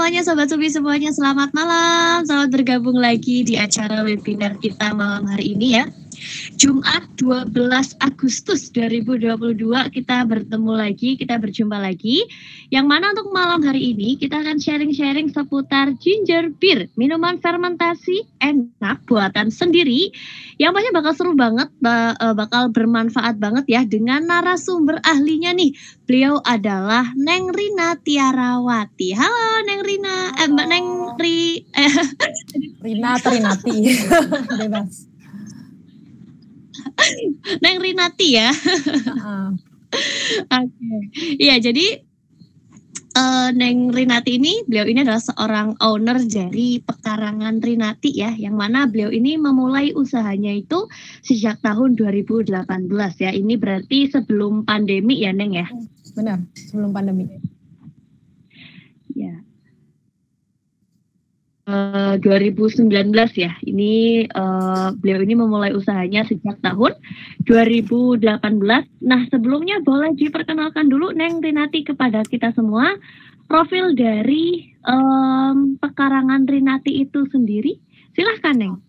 semuanya, Sobat Subi semuanya, selamat malam. Selamat bergabung lagi di acara webinar kita malam hari ini ya. Jumat 12 Agustus 2022 kita bertemu lagi, kita berjumpa lagi. Yang mana untuk malam hari ini kita akan sharing-sharing seputar ginger beer, minuman fermentasi enak buatan sendiri. Yang pasti bakal seru banget, bakal bermanfaat banget ya dengan narasumber ahlinya nih. Beliau adalah Neng Rina Tiarawati. Halo Neng Rina, Mbak Neng Rina atau Rinati, bebas. Neng Rinati ya. Oke. Iya, jadi Neng Rinati ini, beliau ini adalah seorang owner dari Pekarangan Rinati ya, yang mana beliau ini memulai usahanya itu sejak tahun 2018 ya. Ini berarti sebelum pandemi ya, Neng ya? Benar, sebelum pandemi. Ya. 2019 ya, ini beliau ini memulai usahanya sejak tahun 2018. Nah, sebelumnya boleh diperkenalkan dulu Neng Rinati kepada kita semua, profil dari Pekarangan Rinati itu sendiri. Silahkan Neng.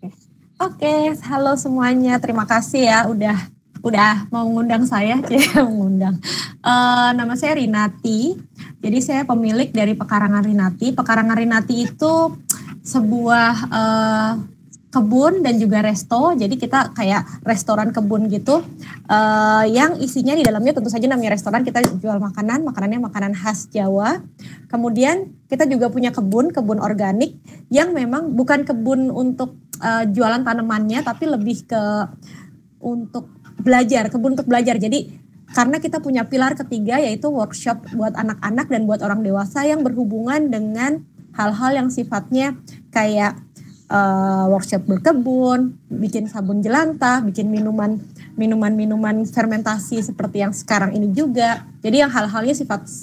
Oke, halo semuanya, terima kasih ya udah mau mengundang saya, mengundang. Nama saya Rinati, jadi saya pemilik dari Pekarangan Rinati. Pekarangan Rinati itu sebuah kebun dan juga resto, jadi kita kayak restoran kebun gitu, yang isinya di dalamnya tentu saja namanya restoran, kita jual makanannya makanan khas Jawa. Kemudian kita juga punya kebun organik yang memang bukan kebun untuk jualan tanamannya, tapi lebih ke untuk belajar, kebun untuk belajar. Jadi karena kita punya pilar ketiga yaitu workshop buat anak-anak dan buat orang dewasa yang berhubungan dengan hal-hal yang sifatnya kayak workshop berkebun, bikin sabun jelantah, bikin minuman fermentasi seperti yang sekarang ini juga. Jadi yang hal-halnya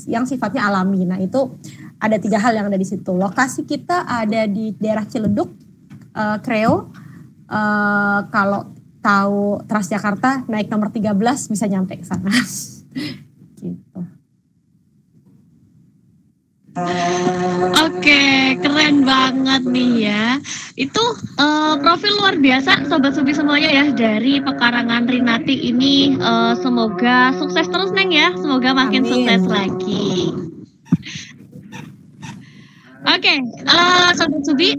yang sifatnya alami. Nah, itu ada 3 hal yang ada di situ. Lokasi kita ada di daerah Ciledug, Kreo. Kalau tahu Transjakarta naik nomor 13 bisa nyampe ke sana. Gitu. Oke, keren banget nih ya. Itu profil luar biasa Sobat Subi semuanya ya dari Pekarangan Rinati ini. Semoga sukses terus Neng ya. Semoga makin sukses lagi. Oke, Sobat Subi,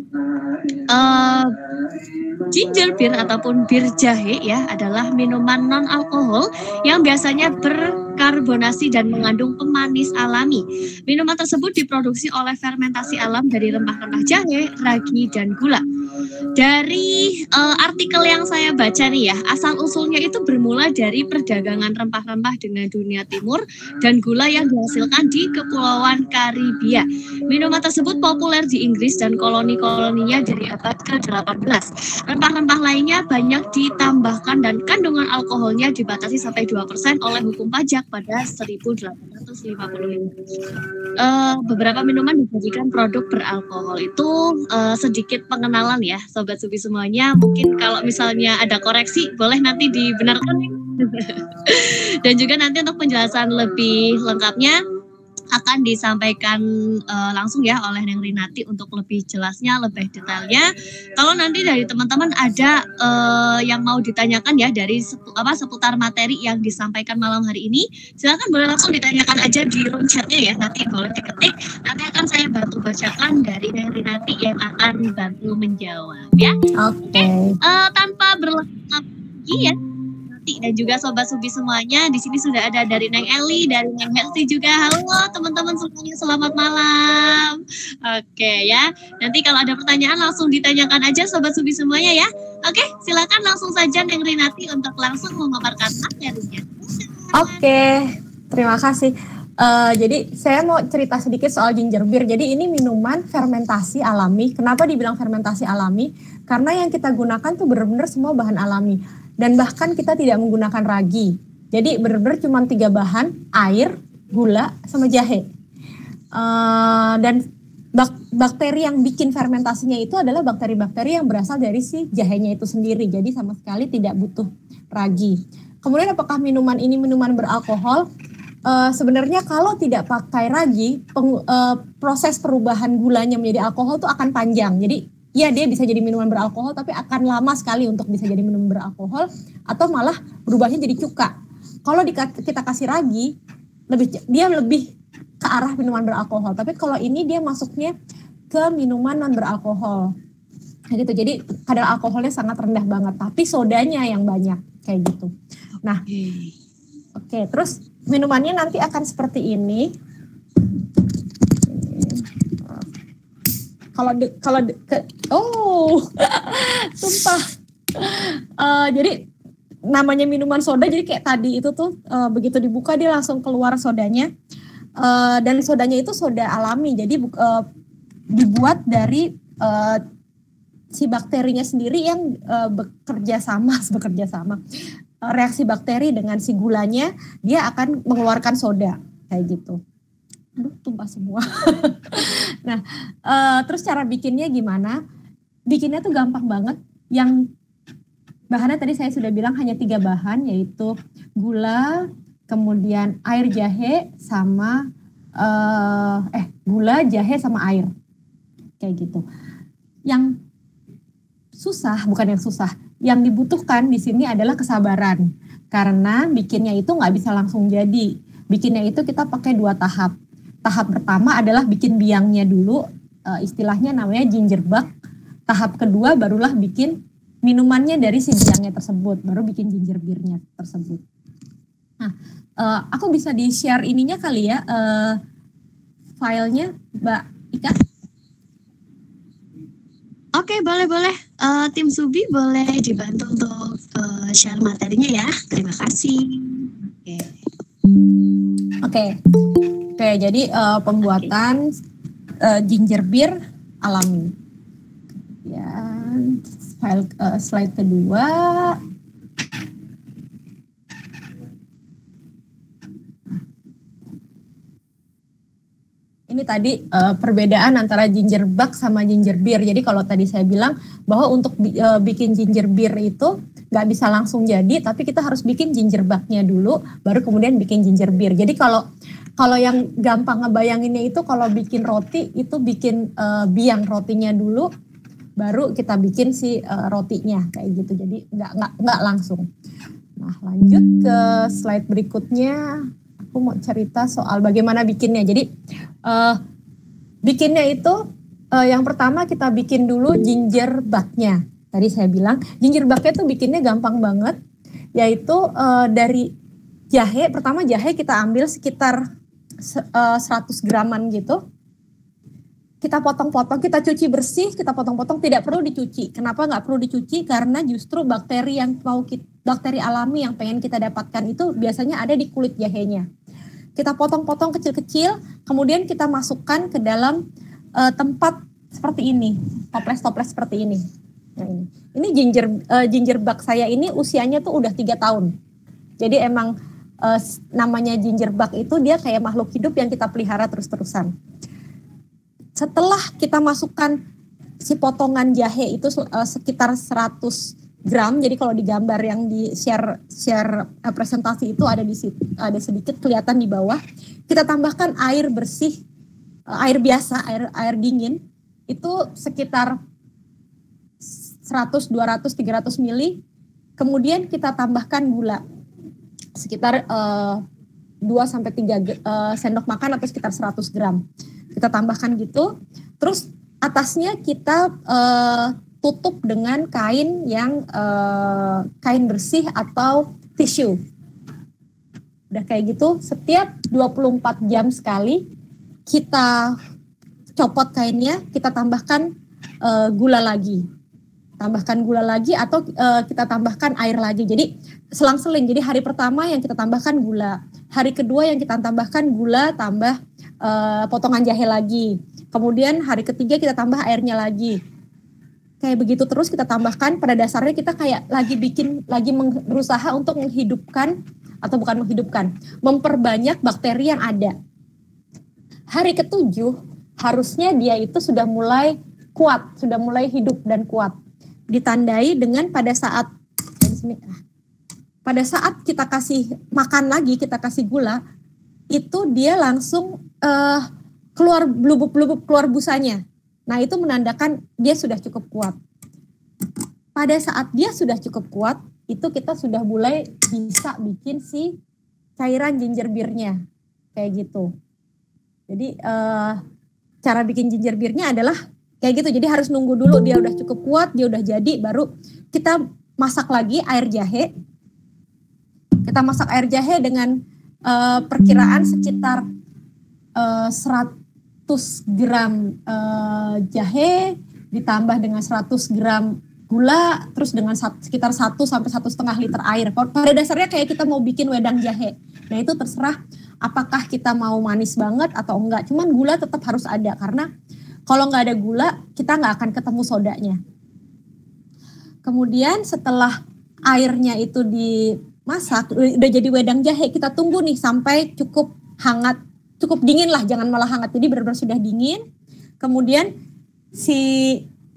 ginger beer ataupun bir jahe ya adalah minuman non alkohol yang biasanya berkarbonasi dan mengandung pemanis alami. Minuman tersebut diproduksi oleh fermentasi alam dari rempah-rempah jahe, ragi, dan gula. Dari artikel yang saya baca nih ya, asal-usulnya itu bermula dari perdagangan rempah-rempah dengan dunia timur dan gula yang dihasilkan di Kepulauan Karibia. Minuman tersebut populer di Inggris dan koloni-koloninya dari abad ke-18. Rempah-rempah lainnya banyak ditambahkan dan kandungan alkoholnya dibatasi sampai 2% oleh hukum pajak pada 1855. Beberapa minuman dijadikan produk beralkohol. Itu sedikit pengenalan ya Sobat Subi semuanya. Mungkin kalau misalnya ada koreksi boleh nanti dibenarkan. Dan juga nanti untuk penjelasan lebih lengkapnya akan disampaikan langsung ya oleh Neng Rinati untuk lebih jelasnya, lebih detailnya. Kalau nanti dari teman-teman ada yang mau ditanyakan ya dari seputar materi yang disampaikan malam hari ini, silakan boleh langsung ditanyakan aja di room chatnya ya. Nanti boleh diketik, nanti akan saya bantu bacakan dari Neng Rinati yang akan bantu menjawab ya. Oke. Tanpa berlama-lama lagi ya, dan juga Sobat Subi semuanya, di sini sudah ada dari Neng Eli, dari Neng Hesti juga. Halo teman-teman semuanya, selamat malam. Oke ya, nanti kalau ada pertanyaan langsung ditanyakan aja Sobat Subi semuanya ya. Oke, silakan langsung saja Neng Rinati untuk langsung memaparkan materinya. Oke, terima kasih. Jadi saya mau cerita sedikit soal ginger beer. Jadi ini minuman fermentasi alami. Kenapa dibilang fermentasi alami? Karena yang kita gunakan tuh benar-benar semua bahan alami. Dan bahkan kita tidak menggunakan ragi. Jadi benar-benar cuma 3 bahan, air, gula, sama jahe. Dan bakteri yang bikin fermentasinya itu adalah bakteri-bakteri yang berasal dari si jahenya itu sendiri. Jadi sama sekali tidak butuh ragi. Kemudian apakah minuman ini minuman beralkohol? sebenarnya kalau tidak pakai ragi, proses perubahan gulanya menjadi alkohol itu akan panjang. Jadi ya dia bisa jadi minuman beralkohol, tapi akan lama sekali untuk bisa jadi minuman beralkohol, atau malah berubahnya jadi cuka. Kalau kita kasih ragi, dia lebih ke arah minuman beralkohol. Tapi kalau ini dia masuknya ke minuman non beralkohol. Gitu. Jadi kadar alkoholnya sangat rendah banget, tapi sodanya yang banyak kayak gitu. Nah, oke, terus minumannya nanti akan seperti ini. Sumpah. Jadi namanya minuman soda, jadi kayak tadi itu tuh begitu dibuka dia langsung keluar sodanya. Dan sodanya itu soda alami, jadi dibuat dari si bakterinya sendiri yang bekerja sama. Reaksi bakteri dengan si gulanya, dia akan mengeluarkan soda kayak gitu. Aduh, tumpah semua. Nah, terus cara bikinnya gimana? Bikinnya tuh gampang banget. Yang bahannya tadi saya sudah bilang hanya 3 bahan, yaitu gula, kemudian air jahe sama gula, jahe sama air. Kayak gitu. Yang yang dibutuhkan di sini adalah kesabaran. Karena bikinnya itu nggak bisa langsung jadi. Bikinnya itu kita pakai 2 tahap. Tahap pertama adalah bikin biangnya dulu, istilahnya namanya ginger bug. Tahap kedua barulah bikin minumannya dari si biangnya tersebut, baru bikin ginger beer-nya tersebut. Nah, aku bisa di-share ininya kali ya, filenya, Mbak Ika? Oke, boleh. Tim Subi boleh dibantu untuk share materinya ya. Terima kasih. Oke, jadi pembuatan ginger beer alami. Ya, slide kedua. Ini tadi perbedaan antara ginger bug sama ginger beer. Jadi kalau tadi saya bilang bahwa untuk bikin ginger beer itu nggak bisa langsung jadi, tapi kita harus bikin ginger bug-nya dulu, baru kemudian bikin ginger beer. Jadi kalau yang gampang ngebayanginnya itu kalau bikin roti itu bikin biang rotinya dulu, baru kita bikin si rotinya kayak gitu. Jadi nggak langsung. Nah, lanjut ke slide berikutnya. Aku mau cerita soal bagaimana bikinnya. Jadi bikinnya itu yang pertama kita bikin dulu ginger bug-nya. Tadi saya bilang ginger bug-nya itu bikinnya gampang banget, yaitu dari jahe. Pertama jahe kita ambil sekitar 100 graman gitu. Kita potong-potong, kita cuci bersih, kita potong-potong, tidak perlu dicuci. Kenapa nggak perlu dicuci? Karena justru bakteri bakteri alami yang pengen kita dapatkan itu biasanya ada di kulit jahenya. Kita potong-potong kecil-kecil, kemudian kita masukkan ke dalam tempat seperti ini, toples-toples seperti ini. Nah, ini ginger bug saya ini usianya tuh udah 3 tahun. Jadi emang namanya ginger bug itu dia kayak makhluk hidup yang kita pelihara terus-terusan. Setelah kita masukkan si potongan jahe itu sekitar 100 gram, jadi kalau di gambar yang di share presentasi itu ada di situ, ada sedikit kelihatan di bawah. Kita tambahkan air bersih, air biasa, air dingin itu sekitar 100, 200, 300 ml. Kemudian kita tambahkan gula sekitar 2-3 sendok makan atau sekitar 100 gram. Kita tambahkan gitu, terus atasnya kita tutup dengan kain yang kain bersih atau tisu. Udah kayak gitu, setiap 24 jam sekali kita copot kainnya, kita tambahkan gula lagi. Tambahkan gula lagi atau kita tambahkan air lagi. Jadi selang-seling. Jadi hari pertama yang kita tambahkan gula, hari kedua yang kita tambahkan gula tambah potongan jahe lagi. Kemudian hari ketiga kita tambah airnya lagi. Kayak begitu terus kita tambahkan. Pada dasarnya kita kayak lagi berusaha untuk menghidupkan, atau bukan menghidupkan, memperbanyak bakteri yang ada. Hari ketujuh harusnya dia itu sudah mulai kuat, sudah mulai hidup dan kuat. Ditandai dengan pada saat kita kasih makan lagi, kita kasih gula, itu dia langsung keluar blubub-blubub, keluar busanya. Nah itu menandakan dia sudah cukup kuat. Pada saat dia sudah cukup kuat, itu kita sudah mulai bisa bikin si cairan ginger beer-nya. Kayak gitu. Jadi cara bikin ginger beer-nya adalah kayak gitu. Jadi harus nunggu dulu dia udah cukup kuat, dia udah jadi, baru kita masak lagi air jahe. Kita masak air jahe dengan perkiraan sekitar 100 gram jahe ditambah dengan 100 gram gula, terus dengan sekitar 1 sampai 1,5 liter air. Pada dasarnya kayak kita mau bikin wedang jahe. Nah itu terserah apakah kita mau manis banget atau enggak. Cuman gula tetap harus ada, karena kalau nggak ada gula kita nggak akan ketemu sodanya. Kemudian setelah airnya itu dimasak, udah jadi wedang jahe, kita tunggu nih sampai cukup hangat, cukup dingin lah, jangan malah hangat. Jadi benar-benar sudah dingin. Kemudian si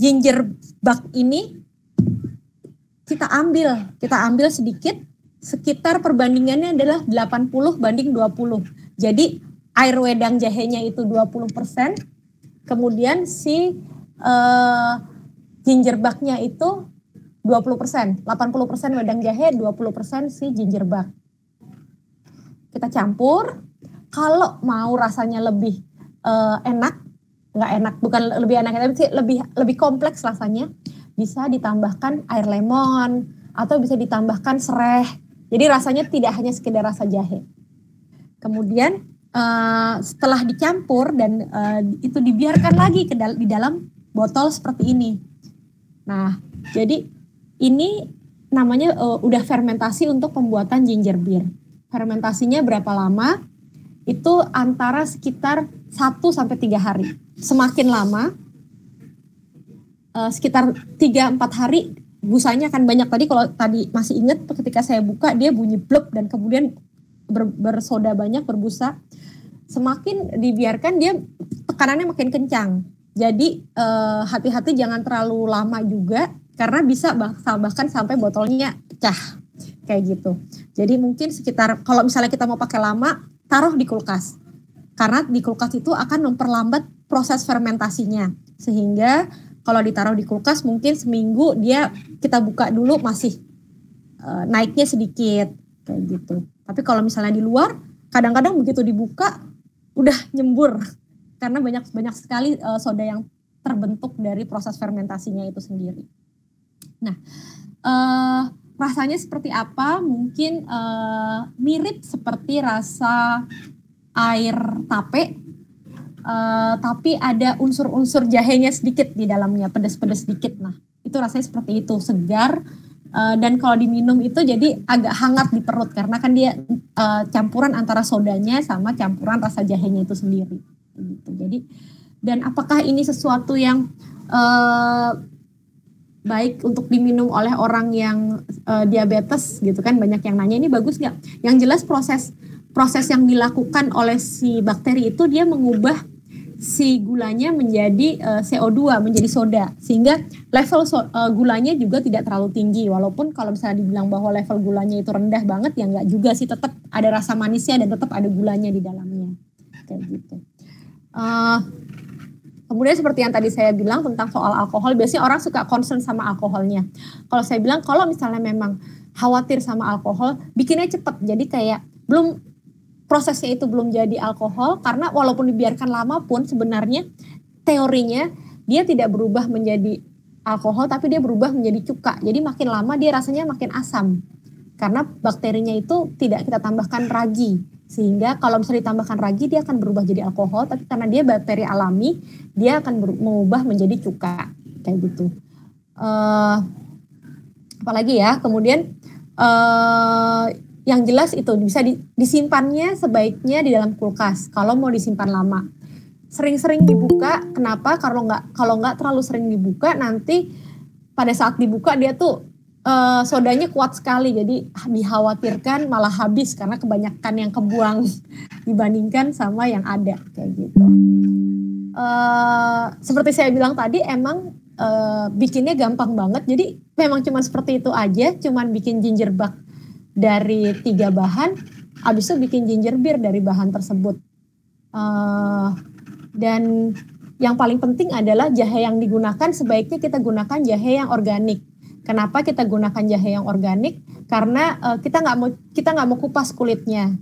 ginger bug ini kita ambil sedikit, sekitar perbandingannya adalah 80 banding 20. Jadi air wedang jahenya itu 20%, kemudian si ginger bug-nya itu 20%, 80% wedang jahe, 20% si ginger bug. Kita campur. Kalau mau rasanya lebih bukan lebih enak, tapi lebih kompleks rasanya, bisa ditambahkan air lemon atau bisa ditambahkan sereh. Jadi rasanya tidak hanya sekedar rasa jahe. Kemudian setelah dicampur dan itu dibiarkan lagi di dalam botol seperti ini. Nah, jadi ini namanya udah fermentasi untuk pembuatan ginger beer. Fermentasinya berapa lama? Itu antara sekitar 1-3 hari. Semakin lama, sekitar 3-4 hari busanya akan banyak. Tadi kalau tadi masih ingat ketika saya buka dia bunyi blub dan kemudian bersoda banyak, berbusa. Semakin dibiarkan dia tekanannya makin kencang. Jadi hati-hati jangan terlalu lama juga, karena bisa bahkan sampai botolnya pecah kayak gitu. Jadi mungkin sekitar, kalau misalnya kita mau pakai lama, taruh di kulkas. Karena di kulkas itu akan memperlambat proses fermentasinya. Sehingga kalau ditaruh di kulkas mungkin seminggu dia kita buka dulu masih naiknya sedikit kayak gitu. Tapi kalau misalnya di luar, kadang-kadang begitu dibuka udah nyembur karena banyak sekali soda yang terbentuk dari proses fermentasinya itu sendiri. Nah, rasanya seperti apa? Mungkin mirip seperti rasa air tape. Tapi ada unsur-unsur jahenya sedikit di dalamnya, pedas-pedas sedikit. Nah, itu rasanya seperti itu, segar. Dan kalau diminum itu jadi agak hangat di perut, karena kan dia campuran antara sodanya sama campuran rasa jahenya itu sendiri. Gitu. Jadi, dan apakah ini sesuatu yang baik untuk diminum oleh orang yang diabetes gitu kan? Banyak yang nanya ini bagus nggak? Yang jelas proses yang dilakukan oleh si bakteri itu dia mengubah si gulanya menjadi CO2, menjadi soda, sehingga level gulanya juga tidak terlalu tinggi. Walaupun kalau misalnya dibilang bahwa level gulanya itu rendah banget, ya enggak juga sih, tetap ada rasa manisnya dan tetap ada gulanya di dalamnya kayak gitu. Kemudian seperti yang tadi saya bilang tentang soal alkohol, biasanya orang suka concern sama alkoholnya. Kalau saya bilang kalau misalnya memang khawatir sama alkohol, bikinnya cepet, jadi kayak prosesnya itu belum jadi alkohol, karena walaupun dibiarkan lama pun sebenarnya teorinya dia tidak berubah menjadi alkohol, tapi dia berubah menjadi cuka. Jadi makin lama dia rasanya makin asam, karena bakterinya itu tidak kita tambahkan ragi, sehingga kalau misalnya ditambahkan ragi dia akan berubah jadi alkohol, tapi karena dia bakteri alami dia akan mengubah menjadi cuka kayak gitu. Apalagi ya, kemudian yang jelas itu bisa disimpannya sebaiknya di dalam kulkas kalau mau disimpan lama. Sering-sering dibuka, kenapa? Kalau nggak terlalu sering dibuka, nanti pada saat dibuka dia tuh sodanya kuat sekali, jadi dikhawatirkan malah habis karena kebanyakan yang kebuang dibandingkan sama yang ada kayak gitu. Seperti saya bilang tadi, emang bikinnya gampang banget, jadi memang cuma seperti itu aja, cuman bikin ginger bug dari 3 bahan, habis itu bikin ginger beer dari bahan tersebut. Dan yang paling penting adalah jahe yang digunakan sebaiknya kita gunakan jahe yang organik. Kenapa kita gunakan jahe yang organik? Karena kita nggak mau kupas kulitnya.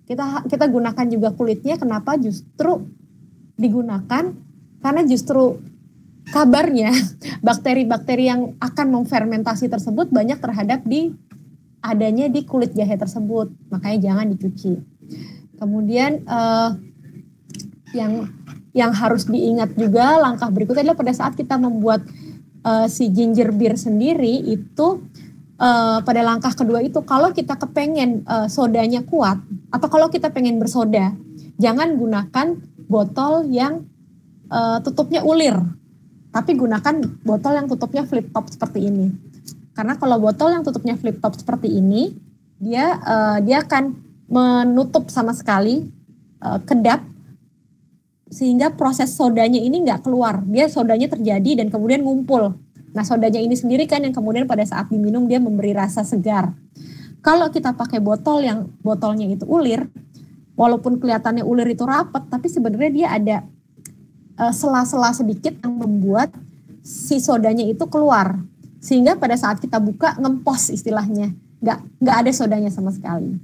Kita gunakan juga kulitnya. Kenapa justru digunakan? Karena justru kabarnya bakteri-bakteri yang akan memfermentasi tersebut banyak adanya di kulit jahe tersebut. Makanya jangan dicuci. Kemudian yang harus diingat juga langkah berikutnya adalah pada saat kita membuat si ginger beer sendiri itu pada langkah kedua itu kalau kita kepengen sodanya kuat atau kalau kita pengen bersoda, jangan gunakan botol yang tutupnya ulir, tapi gunakan botol yang tutupnya flip top seperti ini. Karena kalau botol yang tutupnya flip top seperti ini, dia akan menutup sama sekali kedap, sehingga proses sodanya ini nggak keluar. Dia sodanya terjadi dan kemudian ngumpul. Nah sodanya ini sendiri kan yang kemudian pada saat diminum dia memberi rasa segar. Kalau kita pakai botol yang botolnya itu ulir, walaupun kelihatannya ulir itu rapat, tapi sebenarnya dia ada sela-sela sedikit yang membuat si sodanya itu keluar. Sehingga pada saat kita buka ngempos istilahnya. Nggak ada sodanya sama sekali.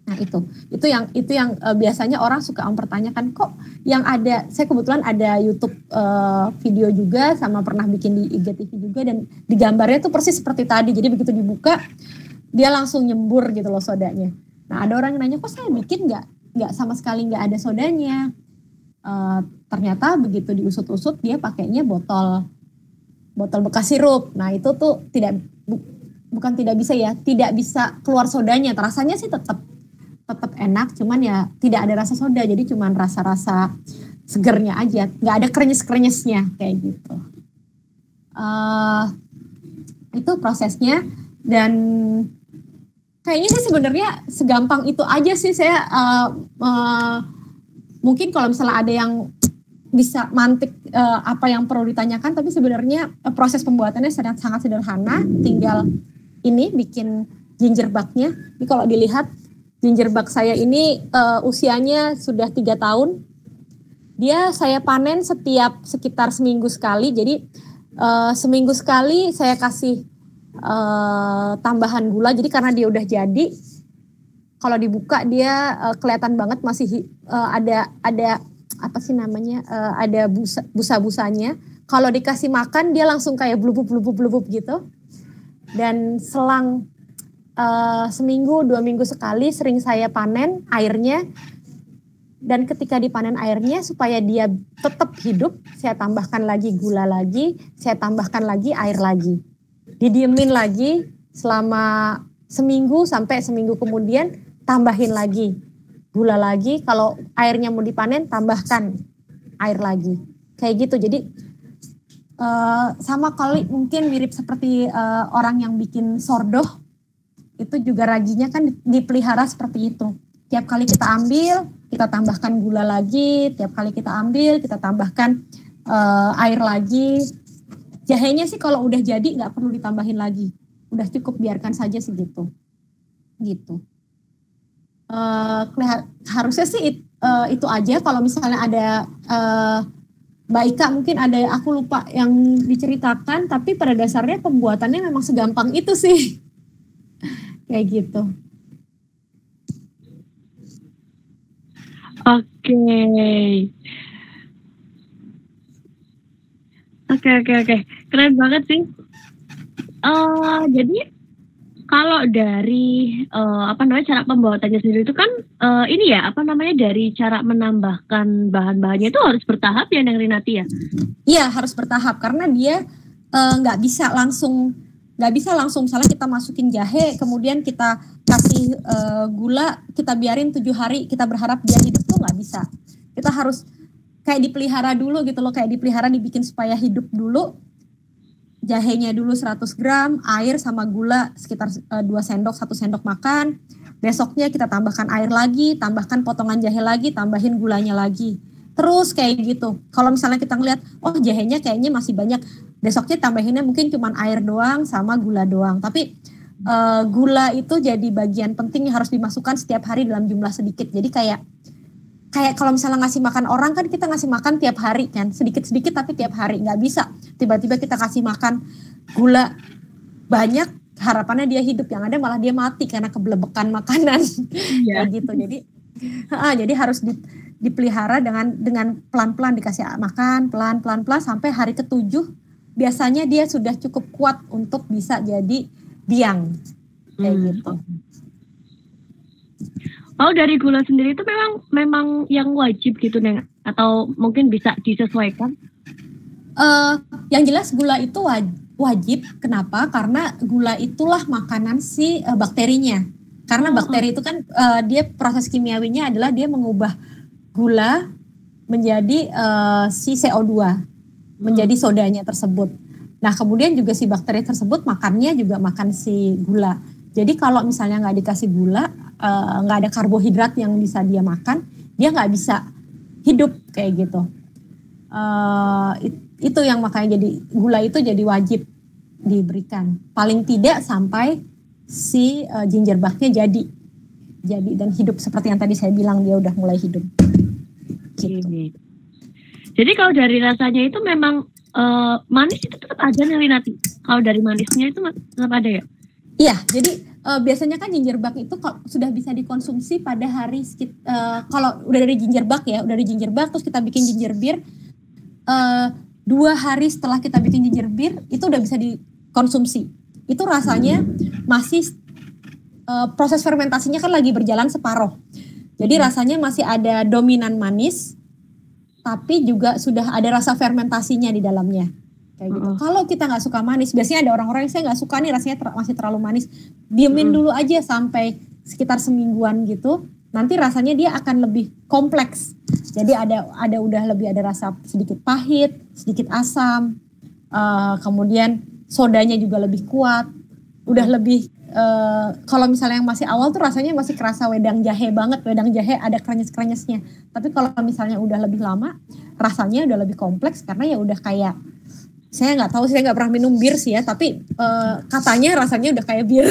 Nah itu yang biasanya orang suka mempertanyakan kok yang ada, saya kebetulan ada YouTube video juga sama pernah bikin di IGTV juga dan di gambarnya tuh persis seperti tadi. Jadi begitu dibuka dia langsung nyembur gitu loh sodanya. Nah ada orang yang nanya kok saya bikin nggak sama sekali nggak ada sodanya. Ternyata begitu diusut-usut dia pakainya botol bekas sirup. Nah itu tuh bukan tidak bisa ya, tidak bisa keluar sodanya. Rasanya sih tetap enak, cuman ya tidak ada rasa soda, jadi cuman rasa-rasa segernya aja, nggak ada krenyes-krenyesnya kayak gitu. Itu prosesnya dan kayaknya sih sebenarnya segampang itu aja sih. Saya mungkin kalau misalnya ada yang bisa mantik apa yang perlu ditanyakan, tapi sebenarnya proses pembuatannya sangat sederhana. Tinggal ini bikin ginger bug-nya. Ini kalau dilihat ginger bug saya ini usianya sudah 3 tahun. Dia saya panen setiap sekitar seminggu sekali. Jadi seminggu sekali saya kasih tambahan gula. Jadi karena dia udah jadi, kalau dibuka dia kelihatan banget masih ada apa sih namanya, ada busa-busanya. Kalau dikasih makan dia langsung kayak blubub gitu. Dan selang seminggu 2 minggu sekali sering saya panen airnya. Dan ketika dipanen airnya supaya dia tetap hidup, saya tambahkan lagi gula lagi, saya tambahkan lagi air lagi. Didiemin lagi selama seminggu sampai seminggu kemudian tambahin lagi gula lagi, kalau airnya mau dipanen tambahkan air lagi. Kayak gitu. Jadi sama kali mungkin mirip seperti orang yang bikin sordoh, itu juga raginya kan dipelihara seperti itu. Tiap kali kita ambil, kita tambahkan gula lagi, tiap kali kita ambil, kita tambahkan air lagi. Jahenya sih kalau udah jadi nggak perlu ditambahin lagi. Udah cukup biarkan saja sih gitu. Gitu. Harusnya sih itu aja. Kalau misalnya ada Mbak Ika mungkin ada aku lupa yang diceritakan, tapi pada dasarnya pembuatannya memang segampang itu sih. Kayak gitu. Oke. Keren banget sih. Jadi kalau dari cara pembuatannya sendiri itu kan ini ya dari cara menambahkan bahan-bahannya itu harus bertahap ya Neng Rinati ya? Iya harus bertahap karena dia nggak bisa langsung misalnya kita masukin jahe kemudian kita kasih gula kita biarin 7 hari kita berharap dia hidup tuh nggak bisa. Kita harus kayak dipelihara dulu gitu loh, kayak dipelihara dibikin supaya hidup dulu. Jahenya dulu 100 gram, air sama gula sekitar 2 sendok, 1 sendok makan. Besoknya kita tambahkan air lagi, tambahkan potongan jahe lagi, tambahin gulanya lagi. Terus kayak gitu. Kalau misalnya kita ngeliat, oh jahenya kayaknya masih banyak. Besoknya tambahinnya mungkin cuma air doang sama gula doang. Tapi gula itu jadi bagian penting yang harus dimasukkan setiap hari dalam jumlah sedikit. Jadi kayak kalau misalnya ngasih makan orang kan kita ngasih makan tiap hari kan, sedikit-sedikit tapi tiap hari. Nggak bisa tiba-tiba kita kasih makan gula banyak, harapannya dia hidup, yang ada malah dia mati karena kebelebekan makanan. Kayak gitu. Jadi harus dipelihara dengan pelan-pelan dikasih makan, pelan-pelan sampai hari ke-7 biasanya dia sudah cukup kuat untuk bisa jadi biang. Kayak gitu. Oh, dari gula sendiri itu memang yang wajib gitu, Neng? Atau mungkin bisa disesuaikan? Yang jelas gula itu wajib. Kenapa? Karena gula itulah makanan si bakterinya. Karena bakteri itu kan dia proses kimiawinya adalah dia mengubah gula menjadi si CO2, menjadi sodanya tersebut. Nah, kemudian juga si bakteri tersebut makannya juga makan si gula. Jadi kalau misalnya nggak dikasih gula, nggak ada karbohidrat yang bisa dia makan, dia nggak bisa hidup kayak gitu. Itu yang makanya jadi gula itu jadi wajib diberikan. Paling tidak sampai si ginger bug-nya jadi dan hidup seperti yang tadi saya bilang, dia udah mulai hidup. Gitu. Jadi kalau dari rasanya itu memang manis itu tetap ada nih Rinati. Kalau dari manisnya itu tetap ada ya? Iya, jadi biasanya kan ginger bug itu sudah bisa dikonsumsi pada hari kalau udah dari ginger bug ya, terus kita bikin ginger beer, 2 hari setelah kita bikin ginger beer itu udah bisa dikonsumsi. Itu rasanya masih proses fermentasinya kan lagi berjalan separuh. Jadi rasanya masih ada dominan manis, tapi juga sudah ada rasa fermentasinya di dalamnya. Kayak gitu. Kalau kita nggak suka manis, biasanya ada orang-orang yang saya nggak suka nih rasanya masih terlalu manis, diemin dulu aja sampai sekitar semingguan gitu. Nanti rasanya dia akan lebih kompleks. Jadi ada udah lebih ada rasa sedikit pahit, sedikit asam, kemudian sodanya juga lebih kuat. Udah lebih kalau misalnya yang masih awal tuh rasanya masih kerasa wedang jahe banget, wedang jahe ada krenyes-krenyesnya. Tapi kalau misalnya udah lebih lama, rasanya udah lebih kompleks karena ya udah kayak, saya nggak tahu, saya nggak pernah minum bir sih ya, tapi katanya rasanya udah kayak bir.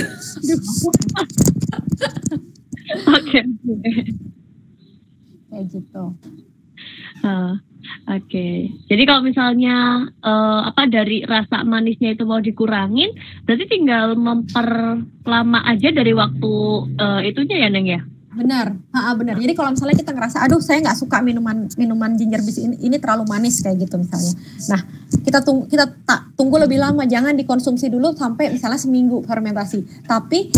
Oke. Kayak gitu. Oke. Jadi kalau misalnya dari rasa manisnya itu mau dikurangin, berarti tinggal memperlama aja dari waktu itunya ya, Neng ya? Benar, benar. Jadi kalau misalnya kita ngerasa, aduh saya nggak suka minuman ginger beer ini terlalu manis kayak gitu misalnya. Nah, kita tunggu lebih lama, jangan dikonsumsi dulu sampai misalnya seminggu fermentasi. Tapi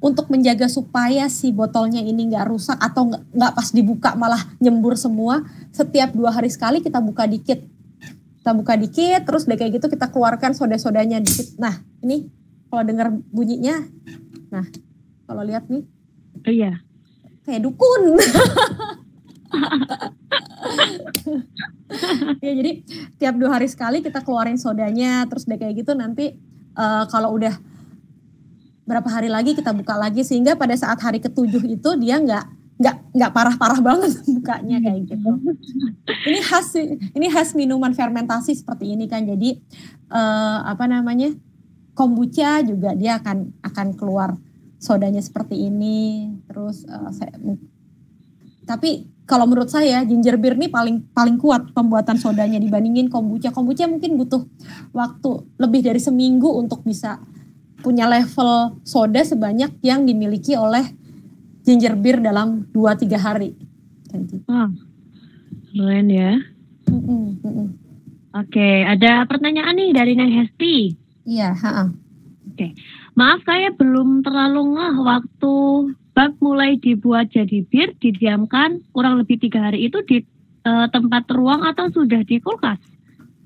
untuk menjaga supaya si botolnya ini nggak rusak atau nggak pas dibuka malah nyembur semua, setiap 2 hari sekali kita buka dikit. Terus udah kayak gitu kita keluarkan soda-sodanya dikit. Nah, ini kalau dengar bunyinya, nah kalau lihat nih, iya. Kayak dukun. Ya, jadi tiap 2 hari sekali kita keluarin sodanya, terus udah kayak gitu nanti kalau udah berapa hari lagi kita buka lagi, sehingga pada saat hari ke-7 itu dia nggak parah-parah banget bukanya kayak gitu. Ini khas minuman fermentasi seperti ini kan. Jadi kombucha juga dia akan keluar sodanya seperti ini. Terus tapi kalau menurut saya ginger beer ini paling kuat pembuatan sodanya dibandingin kombucha. Kombucha mungkin butuh waktu lebih dari seminggu untuk bisa punya level soda sebanyak yang dimiliki oleh ginger beer dalam 2-3 hari. Keren ya. Oke, ada pertanyaan nih dari Neng Hesti. Iya, Oke. Maaf, saya belum terlalu ngeh waktu bak mulai dibuat jadi bir, didiamkan kurang lebih 3 hari itu di tempat ruang atau sudah di kulkas?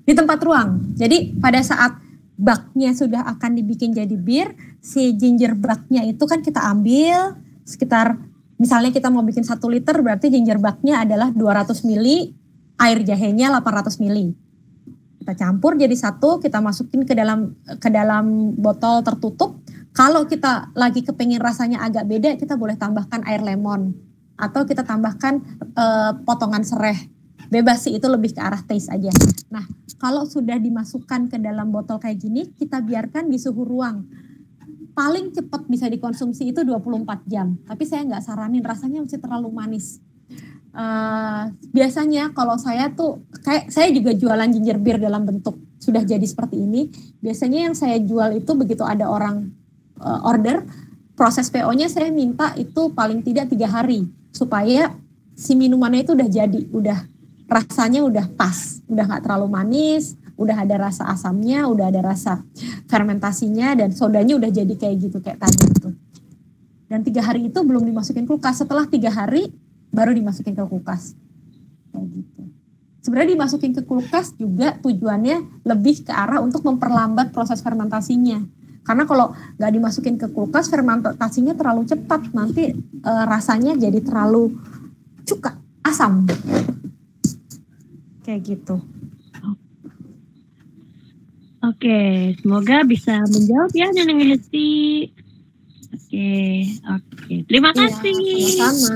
Di tempat ruang. Jadi pada saat baknya sudah akan dibikin jadi bir, si ginger baknya itu kan kita ambil sekitar, misalnya kita mau bikin 1 liter, berarti ginger baknya adalah 200 ml, air jahenya 800 ml. Kita campur jadi satu, kita masukin ke dalam botol tertutup. Kalau kita lagi kepengen rasanya agak beda, kita boleh tambahkan air lemon atau kita tambahkan potongan serai. Bebas sih, itu lebih ke arah taste aja. Nah, kalau sudah dimasukkan ke dalam botol kayak gini, kita biarkan di suhu ruang paling cepat bisa dikonsumsi itu 24 jam. Tapi saya nggak saranin, rasanya masih terlalu manis. Biasanya kalau saya tuh, kayak saya juga jualan ginger beer dalam bentuk sudah jadi seperti ini. Biasanya yang saya jual itu begitu ada orang order, proses PO-nya saya minta itu paling tidak 3 hari. Supaya si minumannya itu udah jadi, udah rasanya udah pas, udah nggak terlalu manis, udah ada rasa asamnya, udah ada rasa fermentasinya, dan sodanya udah jadi kayak gitu, kayak tadi itu. Dan 3 hari itu belum dimasukin kulkas, setelah 3 hari baru dimasukin ke kulkas. Kayak gitu. Sebenarnya dimasukin ke kulkas juga tujuannya lebih ke arah untuk memperlambat proses fermentasinya. Karena kalau nggak dimasukin ke kulkas, fermentasinya terlalu cepat, nanti rasanya jadi terlalu cuka, asam. Kayak gitu. Oke, semoga bisa menjawab ya Neneng Hesti. Oke. Terima kasih. Sama-sama.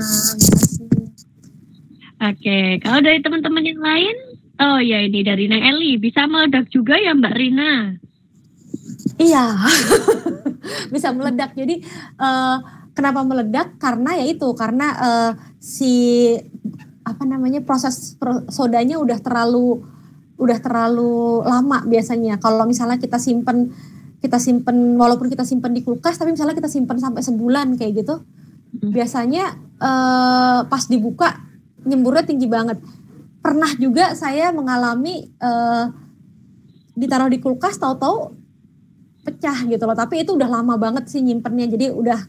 Oke, kalau dari teman-teman yang lain, oh ya ini dari Neng Eli, bisa meledak juga ya Mbak Rina? Iya, bisa meledak. Jadi kenapa meledak? Karena ya itu, karena si proses sodanya udah terlalu lama biasanya. Kalau misalnya kita simpen walaupun kita simpen di kulkas, tapi misalnya kita simpen sampai sebulan kayak gitu, biasanya pas dibuka nyemburnya tinggi banget. Pernah juga saya mengalami ditaruh di kulkas, tahu-tahu pecah gitu loh. Tapi itu udah lama banget sih nyimpennya, jadi udah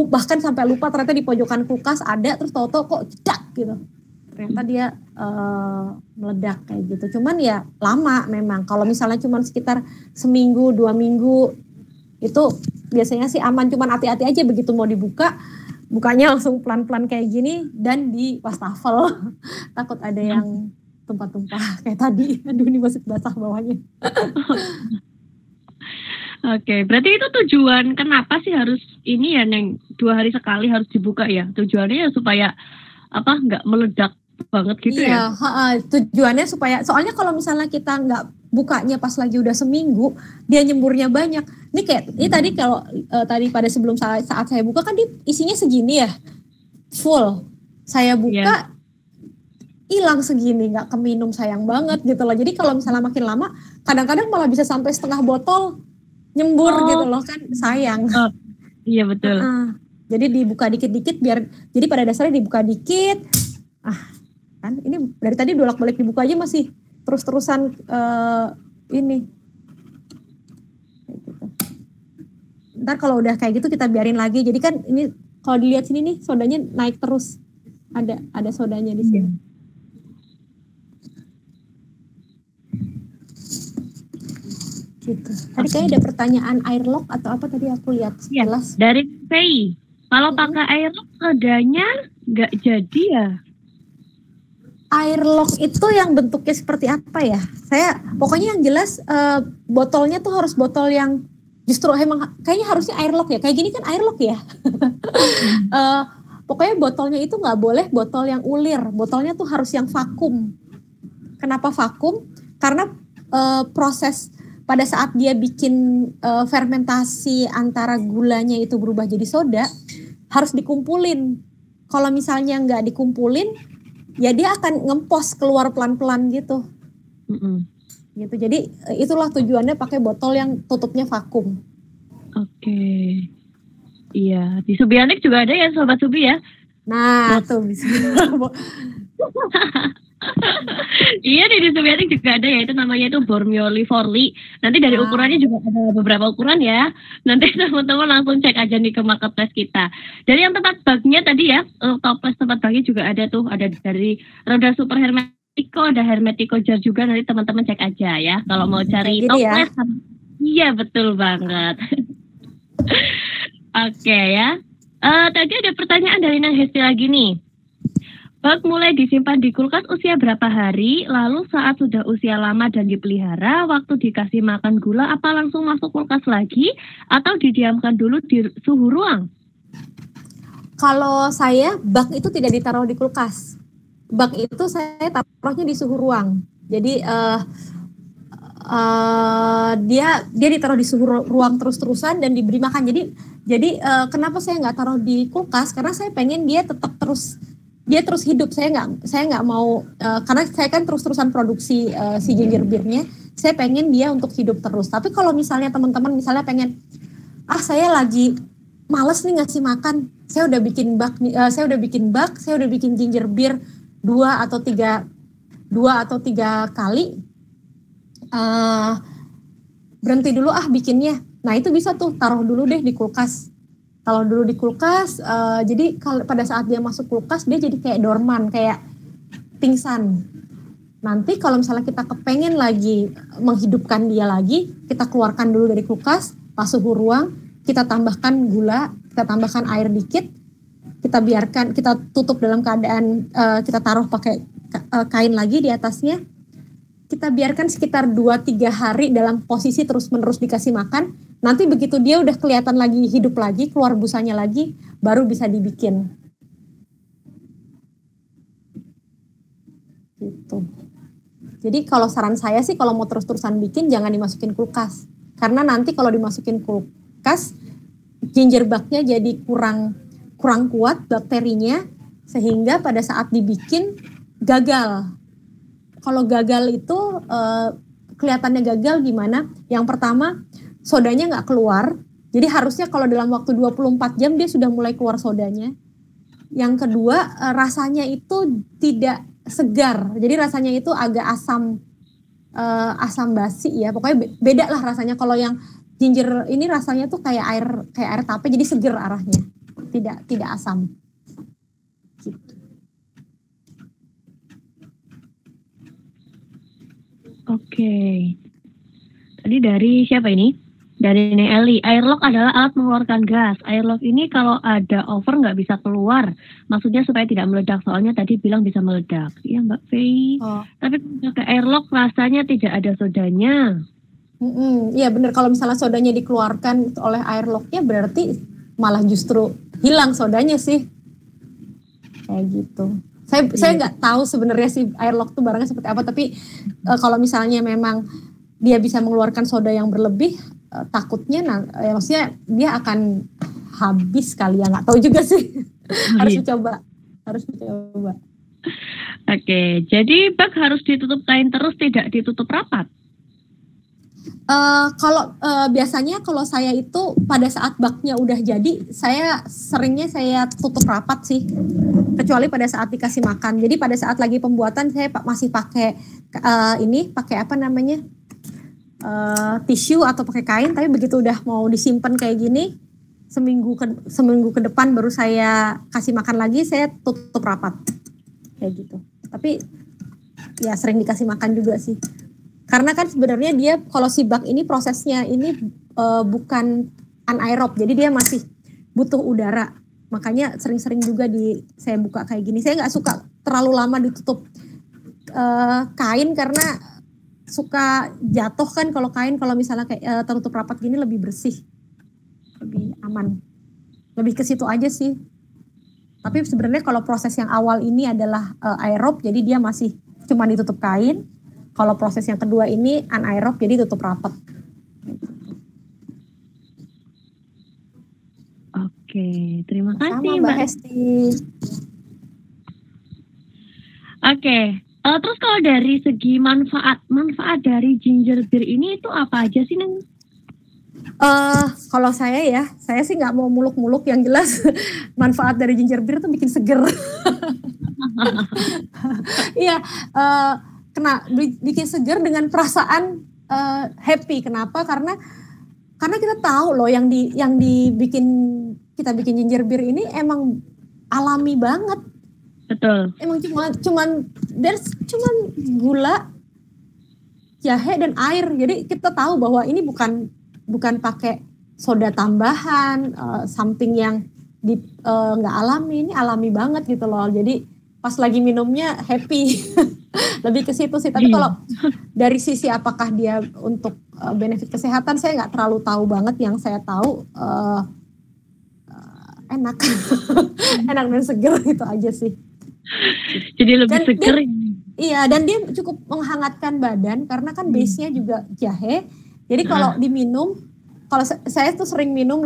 bahkan sampai lupa ternyata di pojokan kulkas ada, terus tahu-tahu kok cedak gitu. Ternyata dia meledak kayak gitu. Cuman ya lama memang. Kalau misalnya cuman sekitar seminggu, 2 minggu, itu biasanya sih aman. Cuman hati-hati aja begitu mau dibuka, bukanya langsung pelan-pelan kayak gini dan di wastafel. Takut ada yang tumpah-tumpah kayak tadi. Aduh, ini masih basah bawahnya. Oke, berarti itu tujuan kenapa sih harus ini ya Neng, 2 hari sekali harus dibuka ya? Tujuannya ya supaya nggak meledak banget gitu ya? Iya, tujuannya supaya, soalnya kalau misalnya kita nggak bukanya pas lagi udah seminggu, dia nyemburnya banyak. Ini tadi kalau tadi pada sebelum saat saya buka kan isinya segini ya, full. Saya buka, hilang segini, nggak keminum, sayang banget gitu loh. Jadi kalau misalnya makin lama, kadang-kadang malah bisa sampai setengah botol nyembur gitu loh, kan sayang. Iya betul. Jadi dibuka dikit-dikit jadi pada dasarnya dibuka dikit. Kan ini dari tadi bolak-balik dibuka aja masih terus-terusan ini. Ntar kalau udah kayak gitu kita biarin lagi. Jadi kan ini kalau dilihat sini nih sodanya naik terus. Ada sodanya di sini. Gitu. Tadi kayaknya ada pertanyaan airlock atau apa tadi aku lihat sekilas. Dari Fei. Kalau pakai airlock sodanya nggak jadi ya? Airlock itu yang bentuknya seperti apa ya? Pokoknya yang jelas botolnya tuh harus botol yang justru emang kayaknya harusnya airlock ya. Kayak gini kan airlock ya. Pokoknya botolnya itu nggak boleh botol yang ulir. Botolnya tuh harus yang vakum. Kenapa vakum? Karena proses pada saat dia bikin fermentasi antara gulanya itu berubah jadi soda, harus dikumpulin. Kalau misalnya nggak dikumpulin, ya dia akan ngempos keluar pelan-pelan gitu. Gitu. Jadi itulah tujuannya pakai botol yang tutupnya vakum. Oke. Iya, di Subianik juga ada ya Sobat Subi ya? Nah, tuh bisa. Iya di Subianik juga ada ya, itu namanya itu Bormioli Forli. Nanti dari ukurannya juga ada beberapa ukuran ya. Nanti teman-teman langsung cek aja nih ke marketplace kita. Dari yang tempat bagnya tadi ya, toples tempat bagnya juga ada tuh, ada dari Roda Super Hermetico, ada Hermetico Jar juga, nanti teman-teman cek aja ya. Kalau mau cari toples, ya? Iya betul banget. Oke ya. Tadi ada pertanyaan dari Nang Hesti lagi nih. Bag mulai disimpan di kulkas usia berapa hari, lalu saat sudah usia lama dan dipelihara, waktu dikasih makan gula apa langsung masuk kulkas lagi atau didiamkan dulu di suhu ruang? Kalau saya bag itu tidak ditaruh di kulkas. Bag itu saya taruhnya di suhu ruang. Jadi dia ditaruh di suhu ruang terus-terusan dan diberi makan. Jadi kenapa saya nggak taruh di kulkas? Karena saya pengen dia tetap terus hidup. Saya nggak mau karena saya kan terus-terusan produksi si ginger beer-nya. Saya pengen dia untuk hidup terus. Tapi kalau misalnya teman-teman misalnya pengen, saya lagi males nih ngasih makan, saya udah bikin bak, saya udah bikin ginger beer 2 atau 3 kali, berhenti dulu bikinnya. Nah itu bisa tuh taruh dulu deh di kulkas. Kalau dulu di kulkas, jadi pada saat dia masuk kulkas dia jadi kayak dorman, kayak pingsan. Nanti kalau misalnya kita kepengen lagi menghidupkan dia lagi, kita keluarkan dulu dari kulkas, pas suhu ruang, kita tambahkan gula, kita tambahkan air dikit, kita biarkan, kita tutup dalam keadaan, kita taruh pakai kain lagi di atasnya, kita biarkan sekitar 2-3 hari dalam posisi terus-menerus dikasih makan. Nanti begitu dia udah kelihatan lagi hidup lagi, keluar busanya lagi, baru bisa dibikin. Gitu. Jadi kalau saran saya sih kalau mau terus-terusan bikin jangan dimasukin kulkas. Karena nanti kalau dimasukin kulkas, ginger bug-nya jadi kurang kuat bakterinya, sehingga pada saat dibikin gagal. Kalau gagal itu kelihatannya gagal gimana? Yang pertama, sodanya nggak keluar. Jadi harusnya kalau dalam waktu 24 jam dia sudah mulai keluar sodanya. Yang kedua, rasanya itu tidak segar. Jadi rasanya itu agak asam basi ya. Pokoknya beda lah rasanya. Kalau yang ginger ini rasanya tuh kayak air tape, jadi seger arahnya. Tidak asam. Gitu. Oke. Tadi dari siapa ini? Dari Nelly. Airlock adalah alat mengeluarkan gas. Airlock ini kalau ada over nggak bisa keluar. Maksudnya supaya tidak meledak. Soalnya tadi bilang bisa meledak. Iya Mbak Fei. Oh. Tapi pakai airlock rasanya tidak ada sodanya. Iya benar. Kalau misalnya sodanya dikeluarkan oleh airlocknya berarti malah justru hilang sodanya sih. Kayak gitu. Saya nggak tahu sebenarnya sih airlock tuh barangnya seperti apa. Tapi kalau misalnya memang dia bisa mengeluarkan soda yang berlebih, takutnya maksudnya dia akan habis kali ya, nggak tahu juga sih. harus dicoba. Oke, jadi bak harus ditutup kain terus, tidak ditutup rapat. Biasanya kalau saya itu pada saat baknya udah jadi, seringnya saya tutup rapat sih, kecuali pada saat dikasih makan. Jadi pada saat lagi pembuatan saya masih pakai tisu atau pakai kain, tapi begitu udah mau disimpan kayak gini, seminggu ke depan baru saya kasih makan lagi, saya tutup rapat kayak gitu. Tapi ya sering dikasih makan juga sih, karena kan sebenarnya dia kalau si bak ini prosesnya ini bukan anaerob, jadi dia masih butuh udara, makanya sering-sering juga saya buka kayak gini. Saya nggak suka terlalu lama ditutup kain karena suka jatuh kan kalau kain. Kalau misalnya kayak tertutup rapat gini lebih bersih, lebih aman, lebih ke situ aja sih. Tapi sebenarnya kalau proses yang awal ini adalah aerob, jadi dia masih cuma ditutup kain. Kalau proses yang kedua ini anaerob, jadi tutup rapat. Oke, terima kasih Mbak Hesti. Oke. Terus kalau dari segi manfaat dari ginger beer ini itu apa aja sih, Neng? Kalau saya sih nggak mau muluk-muluk, yang jelas manfaat dari ginger beer itu bikin seger. Iya, bikin seger dengan perasaan happy. Kenapa? Karena kita tahu loh yang kita bikin ginger beer ini emang alami banget. Betul. Emang cuman gula, jahe dan air. Jadi kita tahu bahwa ini bukan pakai soda tambahan, something yang nggak alami. Ini alami banget gitu loh. Jadi pas lagi minumnya happy. Lebih ke situ sih. Tapi kalau dari sisi apakah dia untuk benefit kesehatan, saya nggak terlalu tahu banget. Yang saya tahu enak, enak dan seger, gitu aja sih. Jadi lebih seger. Iya, dan dia cukup menghangatkan badan karena kan base-nya juga jahe. Jadi kalau diminum, kalau saya tuh sering minum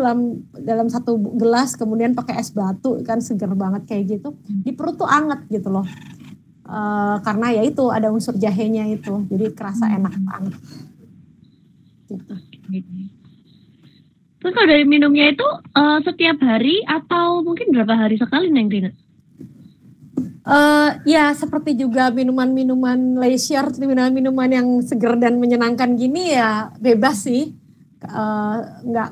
dalam satu gelas kemudian pakai es batu kan seger banget kayak gitu. Di perut tuh anget gitu loh. Karena ya itu ada unsur jahenya itu, jadi kerasa enak banget. Gitu. Terus kalau dari minumnya itu setiap hari atau mungkin berapa hari sekali Neng Rina? Ya seperti juga minuman-minuman leisure, minuman-minuman yang segar dan menyenangkan gini ya bebas sih.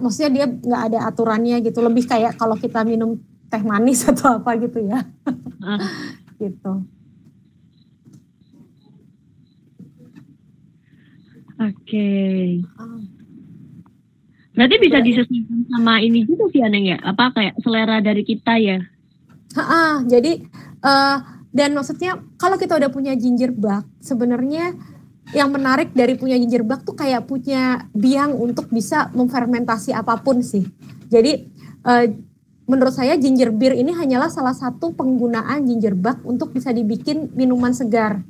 Maksudnya dia nggak ada aturannya gitu. Lebih kayak kalau kita minum teh manis atau apa gitu ya. Gitu. Oke. Berarti bisa disesuaikan sama ini juga sih Neng ya? Apa kayak selera dari kita ya? Jadi dan maksudnya kalau kita udah punya ginger bug, sebenarnya yang menarik dari punya ginger bug tuh kayak punya biang untuk bisa memfermentasi apapun sih. Jadi menurut saya ginger beer ini hanyalah salah satu penggunaan ginger bug untuk bisa dibikin minuman segar.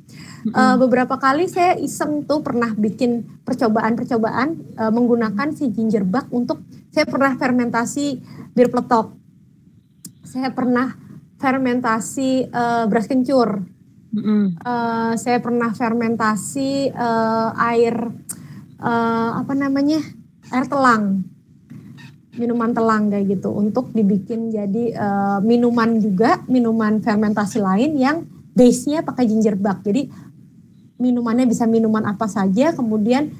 Beberapa kali saya iseng tuh pernah bikin percobaan menggunakan si ginger bug untuk, saya pernah fermentasi bir peletok. Saya pernah fermentasi beras kencur. Saya pernah fermentasi air air telang, minuman telang kayak gitu untuk dibikin jadi minuman juga, minuman fermentasi lain yang base-nya pakai ginger bug. Jadi minumannya bisa minuman apa saja, kemudian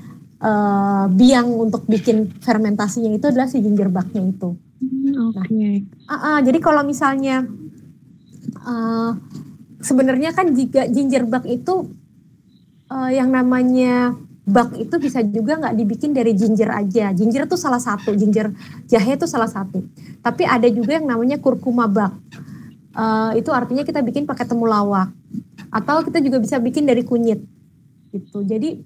biang untuk bikin fermentasinya itu adalah si ginger bug-nya itu. Jadi kalau misalnya sebenarnya kan jika ginger bug itu yang namanya bug itu bisa juga nggak dibikin dari ginger aja. Ginger itu salah satu, ginger jahe itu salah satu. Tapi ada juga yang namanya kurkuma bug. Itu artinya kita bikin pakai temulawak. Atau kita juga bisa bikin dari kunyit. Gitu. Jadi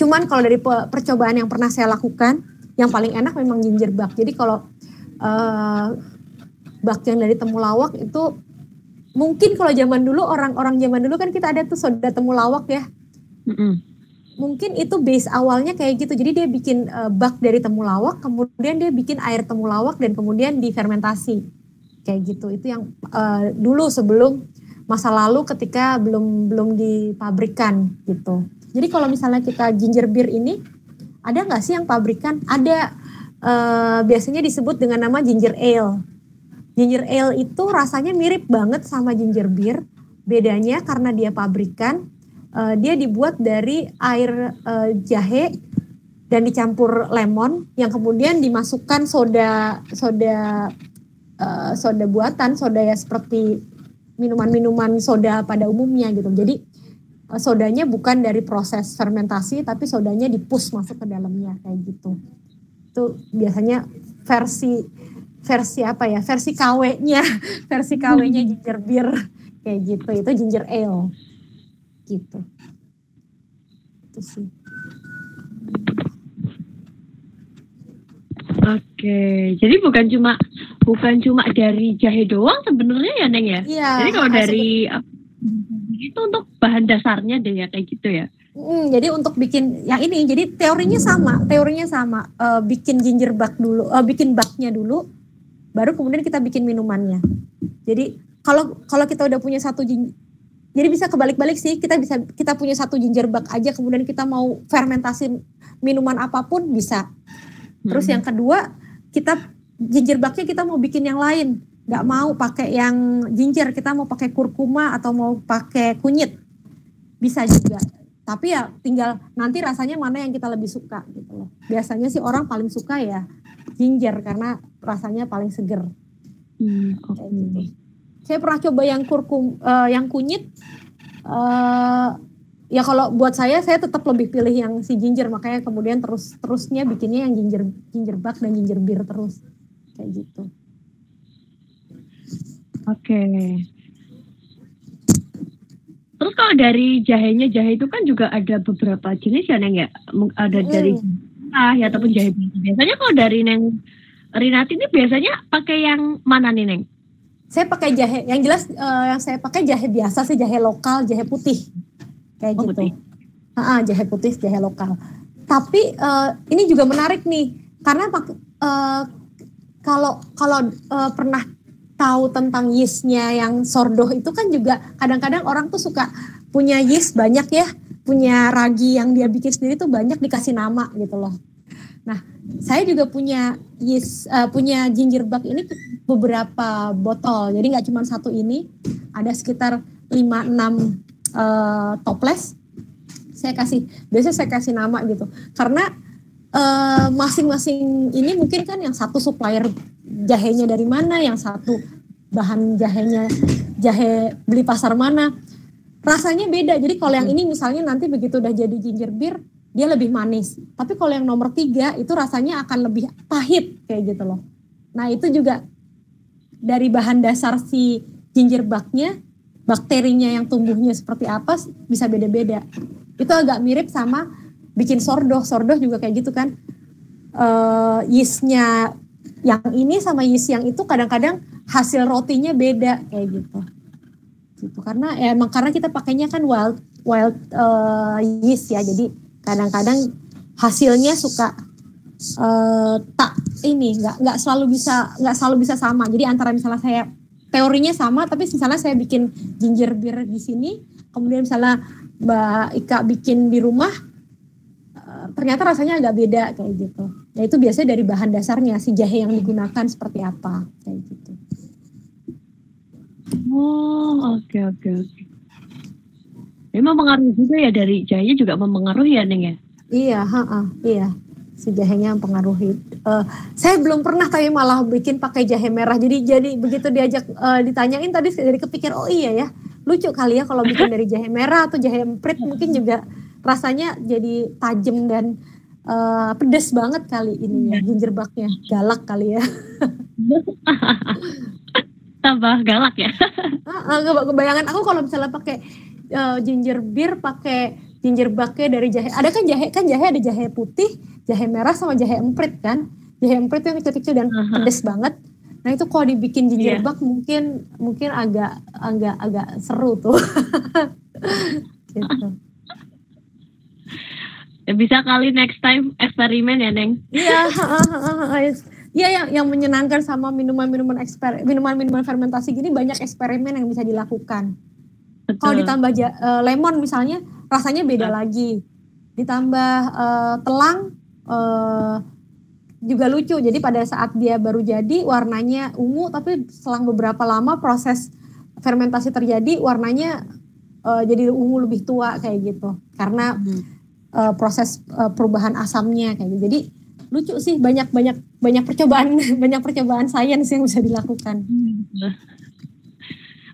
cuman kalau dari percobaan yang pernah saya lakukan, yang paling enak memang ginger bug. Jadi kalau bug yang dari temulawak itu mungkin kalau zaman dulu, orang-orang zaman dulu kan kita ada tuh soda temulawak ya. Mungkin itu base awalnya kayak gitu. Jadi dia bikin bug dari temulawak, kemudian dia bikin air temulawak dan kemudian difermentasi. Kayak gitu. Itu yang dulu sebelum masa lalu ketika belum dipabrikan gitu. Jadi kalau misalnya kita ginger beer ini, ada nggak sih yang pabrikan? Ada, biasanya disebut dengan nama ginger ale. Ginger ale itu rasanya mirip banget sama ginger beer. Bedanya karena dia pabrikan, dia dibuat dari air jahe dan dicampur lemon yang kemudian dimasukkan soda buatan, soda ya seperti minuman-minuman soda pada umumnya gitu. Jadi sodanya bukan dari proses fermentasi, tapi sodanya di-push masuk ke dalamnya kayak gitu. Itu biasanya versi KW-nya, versi KW-nya ginger beer kayak gitu. Itu ginger ale gitu. Itu sih. Oke, jadi bukan cuma dari jahe doang sebenarnya ya Neng ya? Iya. Jadi kalau dari itu untuk bahan dasarnya deh ya kayak gitu ya? Jadi untuk bikin yang ini, jadi teorinya sama. Bikin ginger bug dulu, bikin bugnya dulu, baru kemudian kita bikin minumannya. Jadi kalau kita udah punya satu jadi bisa kebalik-balik sih, kita punya satu ginger bug aja, kemudian kita mau fermentasi minuman apapun bisa. Terus yang kedua, ginger bugnya kita mau bikin yang lain, nggak mau pakai yang ginger, kita mau pakai kurkuma atau mau pakai kunyit, bisa juga. Tapi ya tinggal nanti rasanya mana yang kita lebih suka gitu loh. Biasanya sih orang paling suka ya ginger karena rasanya paling seger. Gitu. Saya pernah coba yang kunyit. Ya kalau buat saya tetap lebih pilih yang si ginger, makanya kemudian terusnya bikinnya yang ginger bug dan ginger beer terus kayak gitu. Oke. Terus kalau dari jahe itu kan juga ada beberapa jenis ya Neng ya, ada dari ya ataupun jahe biasa. Biasanya kalau dari Neng Rinati ini biasanya pakai yang mana nih Neng? Saya pakai jahe, yang jelas yang saya pakai jahe biasa sih, jahe lokal, jahe putih. Kayak gitu. Putih. Jahe putih, jahe lokal. Tapi ini juga menarik nih, karena kalau pernah tahu tentang yeastnya yang sordoh itu kan juga kadang-kadang orang tuh suka punya yeast banyak ya, punya ragi yang dia bikin sendiri tuh banyak dikasih nama gitu loh. Nah, saya juga punya yeast, punya gingerbread ini beberapa botol, jadi nggak cuma satu ini, ada sekitar 5-6 toples. Biasanya saya kasih nama gitu, karena masing-masing ini mungkin kan yang satu supplier jahenya dari mana, yang satu bahan jahenya jahe beli pasar mana, rasanya beda. Jadi kalau yang ini misalnya nanti begitu udah jadi ginger beer dia lebih manis, tapi kalau yang nomor 3 itu rasanya akan lebih pahit kayak gitu loh. Nah itu juga dari bahan dasar si ginger bug-nya, bakterinya yang tumbuhnya seperti apa bisa beda-beda. Itu agak mirip sama bikin sordoh juga kayak gitu kan. Yeastnya yang ini sama yeast yang itu kadang-kadang hasil rotinya beda kayak gitu. Karena emang karena kita pakainya kan wild yeast ya, jadi kadang-kadang hasilnya suka nggak selalu bisa sama. Jadi antara misalnya saya teorinya sama, tapi misalnya saya bikin ginger beer di sini, kemudian misalnya Mbak Ika bikin di rumah, ternyata rasanya agak beda kayak gitu. Nah itu biasanya dari bahan dasarnya, si jahe yang digunakan seperti apa kayak gitu. Oh, oke. Memang mempengaruhi juga ya, dari jahenya juga mempengaruhi ya, Neng ya? Iya. Si jahenya mempengaruhi. Saya belum pernah tapi malah bikin pakai jahe merah. Jadi begitu diajak ditanyain tadi jadi kepikir, oh iya ya. Lucu kali ya kalau bikin dari jahe merah atau jahe emprit, mungkin juga rasanya jadi tajam dan pedes banget kali ini ya, gingerbread-nya. Galak kali ya. Tambah galak ya. Kebayangan aku kalau misalnya pakai ginger beer, pakai gingerbread-nya dari jahe. Ada kan jahe ada jahe putih, jahe merah sama jahe emprit kan. Jahe emprit yang kecil-kecil dan pedes banget. Nah itu kalau dibikin gingerbread mungkin agak seru tuh. Gitu. Ya, bisa kali next time eksperimen ya, Neng. Iya, yang menyenangkan sama minuman fermentasi gini, banyak eksperimen yang bisa dilakukan. Kalau ditambah lemon misalnya, rasanya beda lagi. Ditambah telang juga lucu. Jadi pada saat dia baru jadi warnanya ungu, tapi selang beberapa lama proses fermentasi terjadi warnanya jadi ungu lebih tua kayak gitu. Karena proses perubahan asamnya kayak gitu. Jadi lucu sih, banyak percobaan sains yang bisa dilakukan.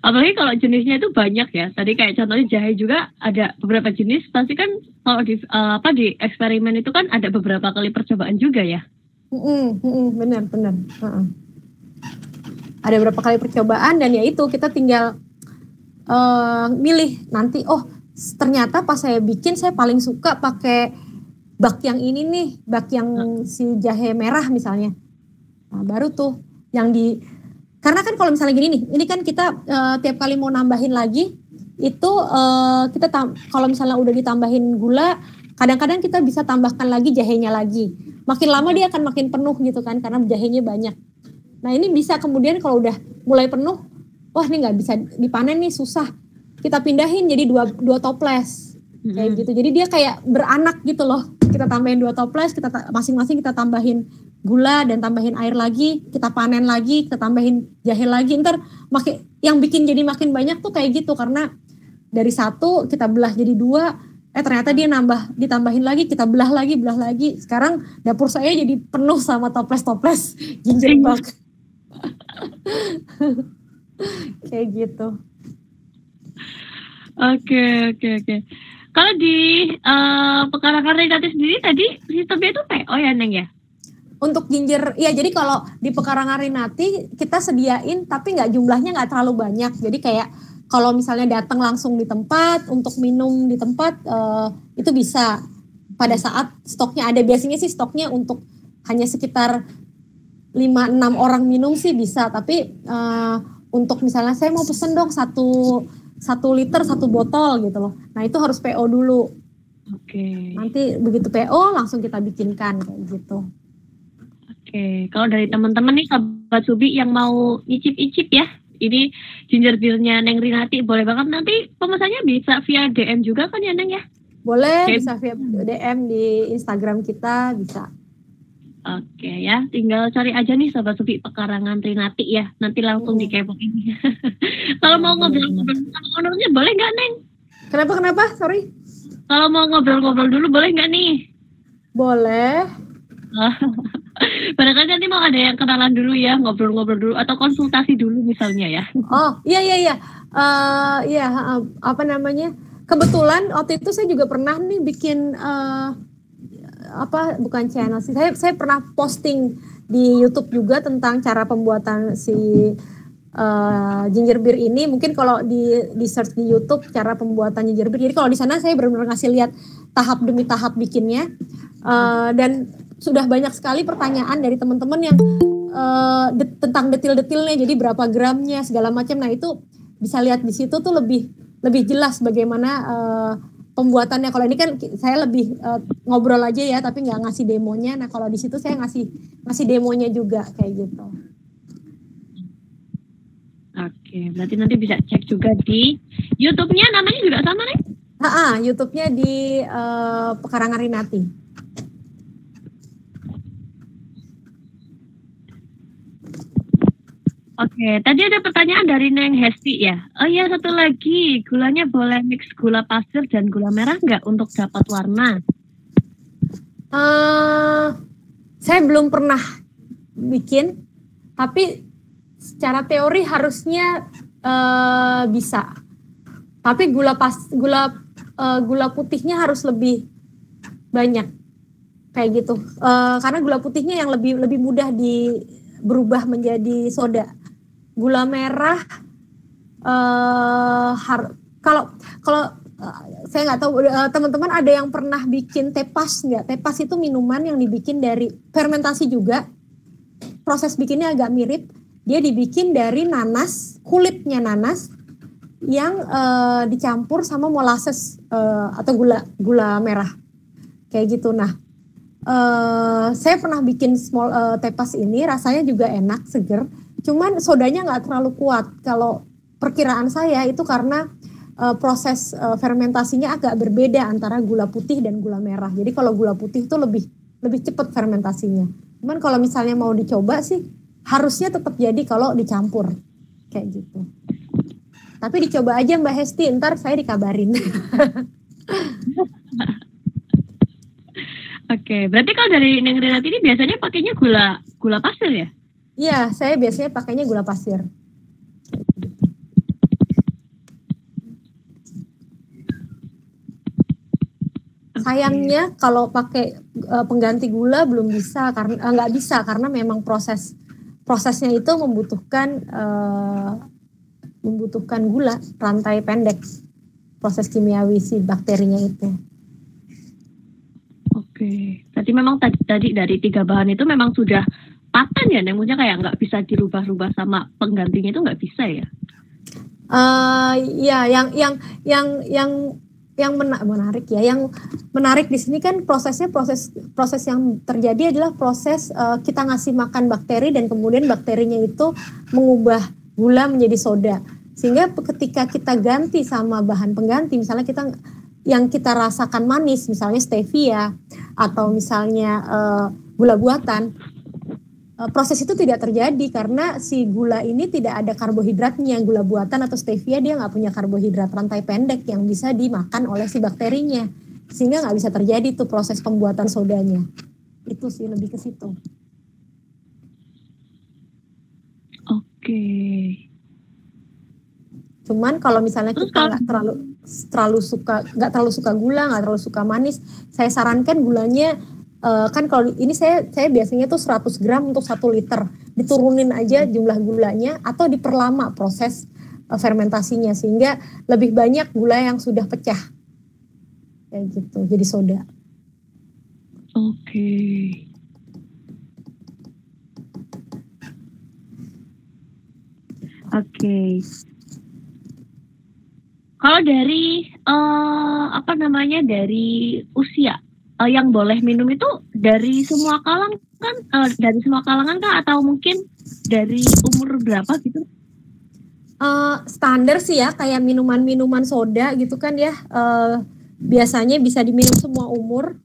Apalagi kalau jenisnya itu banyak ya. Tadi kayak contohnya jahe juga ada beberapa jenis. Pasti kan kalau di eksperimen itu kan ada beberapa kali percobaan juga ya. Benar. Ada beberapa kali percobaan dan ya itu kita tinggal milih nanti. Oh ternyata pas saya bikin saya paling suka pakai bak yang ini nih, bak yang si jahe merah misalnya. Nah, baru tuh yang karena kan kalau misalnya gini nih, ini kan kita tiap kali mau nambahin lagi, itu kita kalau misalnya udah ditambahin gula, kadang-kadang kita bisa tambahkan lagi jahenya lagi. Makin lama dia akan makin penuh gitu kan, karena jahenya banyak. Nah ini bisa kemudian kalau udah mulai penuh, wah ini nggak bisa dipanen nih, susah. Kita pindahin jadi dua toples, kayak gitu. Jadi dia kayak beranak gitu loh. Kita tambahin 2 toples, masing-masing kita tambahin gula dan tambahin air lagi, kita panen lagi, kita tambahin jahe lagi. Ntar yang bikin jadi makin banyak tuh kayak gitu, karena dari 1 kita belah jadi 2, ternyata dia ditambahin lagi, kita belah lagi. Sekarang dapur saya jadi penuh sama toples-toples gingerbread. Kayak gitu. Oke. Kalau di pekarangan Rinati sendiri tadi sistemnya itu PO ya, Neng ya? Untuk ginger, ya jadi kalau di pekarangan Rinati kita sediain tapi jumlahnya nggak terlalu banyak. Jadi kayak kalau misalnya datang langsung di tempat untuk minum di tempat itu bisa pada saat stoknya ada. Biasanya sih stoknya untuk hanya sekitar 5-6 orang minum sih bisa, tapi untuk misalnya saya mau pesen dong 1 liter 1 botol gitu loh. Nah itu harus PO dulu. Oke. Nanti begitu PO langsung kita bikinkan kayak gitu. Oke, kalau dari teman-teman nih Sobat Subi yang mau icip-icip ya, ini ginger beer-nya Neng Rinati, boleh banget nanti pemesannya bisa via DM juga kan ya Neng ya? Boleh, DM. bisa via DM di Instagram kita, bisa. Oke ya, tinggal cari aja nih Sobat Subi Pekarangan Rinati ya, nanti langsung dikepoin. Kalau mau ngobrol-ngobrol sama ownernya boleh nggak Neng? Kenapa? Sorry. Kalau mau ngobrol-ngobrol dulu boleh nggak nih? Boleh. Barangkali nanti mau ada yang kenalan dulu ya, ngobrol-ngobrol dulu atau konsultasi dulu misalnya ya. Oh iya. Apa namanya? Kebetulan waktu itu saya juga pernah nih bikin bukan channel sih. Saya pernah posting di YouTube juga tentang cara pembuatan si ginger beer ini. Mungkin kalau di search di YouTube cara pembuatan ginger beer. Jadi kalau di sana saya benar-benar ngasih lihat tahap demi tahap bikinnya. Dan sudah banyak sekali pertanyaan dari teman-teman yang tentang detail-detailnya. Jadi berapa gramnya segala macam. Nah itu bisa lihat di situ tuh lebih jelas bagaimana pembuatannya. Kalau ini kan saya lebih ngobrol aja ya, tapi nggak ngasih demonya. Nah kalau di situ saya ngasih demonya juga kayak gitu. Oke, berarti nanti bisa cek juga di YouTube-nya, namanya juga sama nih? YouTube-nya di Pekarangan Rinati. Oke, tadi ada pertanyaan dari Neng Hesti ya. Oh iya, satu lagi, gulanya boleh mix gula pasir dan gula merah nggak untuk dapat warna? Saya belum pernah bikin, tapi secara teori harusnya bisa. Tapi gula putihnya harus lebih banyak kayak gitu. Karena gula putihnya yang lebih mudah berubah menjadi soda. Gula merah kalau saya nggak tahu teman-teman ada yang pernah bikin tepas nggak? Tepas itu minuman yang dibikin dari fermentasi juga. Proses bikinnya agak mirip. Dia dibikin dari nanas, kulitnya nanas yang dicampur sama molasses atau gula merah kayak gitu. Nah, saya pernah bikin tepas ini, rasanya juga enak, seger. Cuman sodanya nggak terlalu kuat. Kalau perkiraan saya itu karena proses fermentasinya agak berbeda antara gula putih dan gula merah. Jadi kalau gula putih itu lebih cepat fermentasinya. Cuman kalau misalnya mau dicoba sih harusnya tetap jadi kalau dicampur kayak gitu. Tapi dicoba aja Mbak Hesti, ntar saya dikabarin. Oke, berarti kalau dari Neng Rinati ini biasanya pakainya gula pasir ya? Iya, saya biasanya pakainya gula pasir. Sayangnya kalau pakai pengganti gula belum bisa karena nggak bisa karena memang prosesnya itu membutuhkan gula rantai pendek, proses kimiawi si bakterinya itu. Oke, berarti memang tadi dari 3 bahan itu memang sudah paten ya, maksudnya kayak nggak bisa dirubah-rubah sama penggantinya itu nggak bisa ya? Ya, yang menarik ya, yang menarik di sini kan proses yang terjadi adalah proses kita ngasih makan bakteri dan kemudian bakterinya itu mengubah gula menjadi soda. Sehingga ketika kita ganti sama bahan pengganti, misalnya yang kita rasakan manis, misalnya stevia atau misalnya gula buatan, proses itu tidak terjadi karena si gula ini tidak ada karbohidratnya. Gula buatan atau stevia dia nggak punya karbohidrat rantai pendek yang bisa dimakan oleh si bakterinya, sehingga nggak bisa terjadi tuh proses pembuatan sodanya. Itu sih lebih ke situ. Oke. Cuman kalau misalnya kita nggak terlalu suka gula, nggak terlalu suka manis, saya sarankan gulanya kan kalau ini saya biasanya tuh 100 gram untuk 1 liter. Diturunin aja jumlah gulanya atau diperlama proses fermentasinya sehingga lebih banyak gula yang sudah pecah. Kayak gitu, jadi soda. Oke. Oke. Kalau dari apa namanya, dari usia yang boleh minum itu dari semua kalangan kah, atau mungkin dari umur berapa gitu? Standar sih ya, kayak minuman-minuman soda gitu kan ya, biasanya bisa diminum semua umur.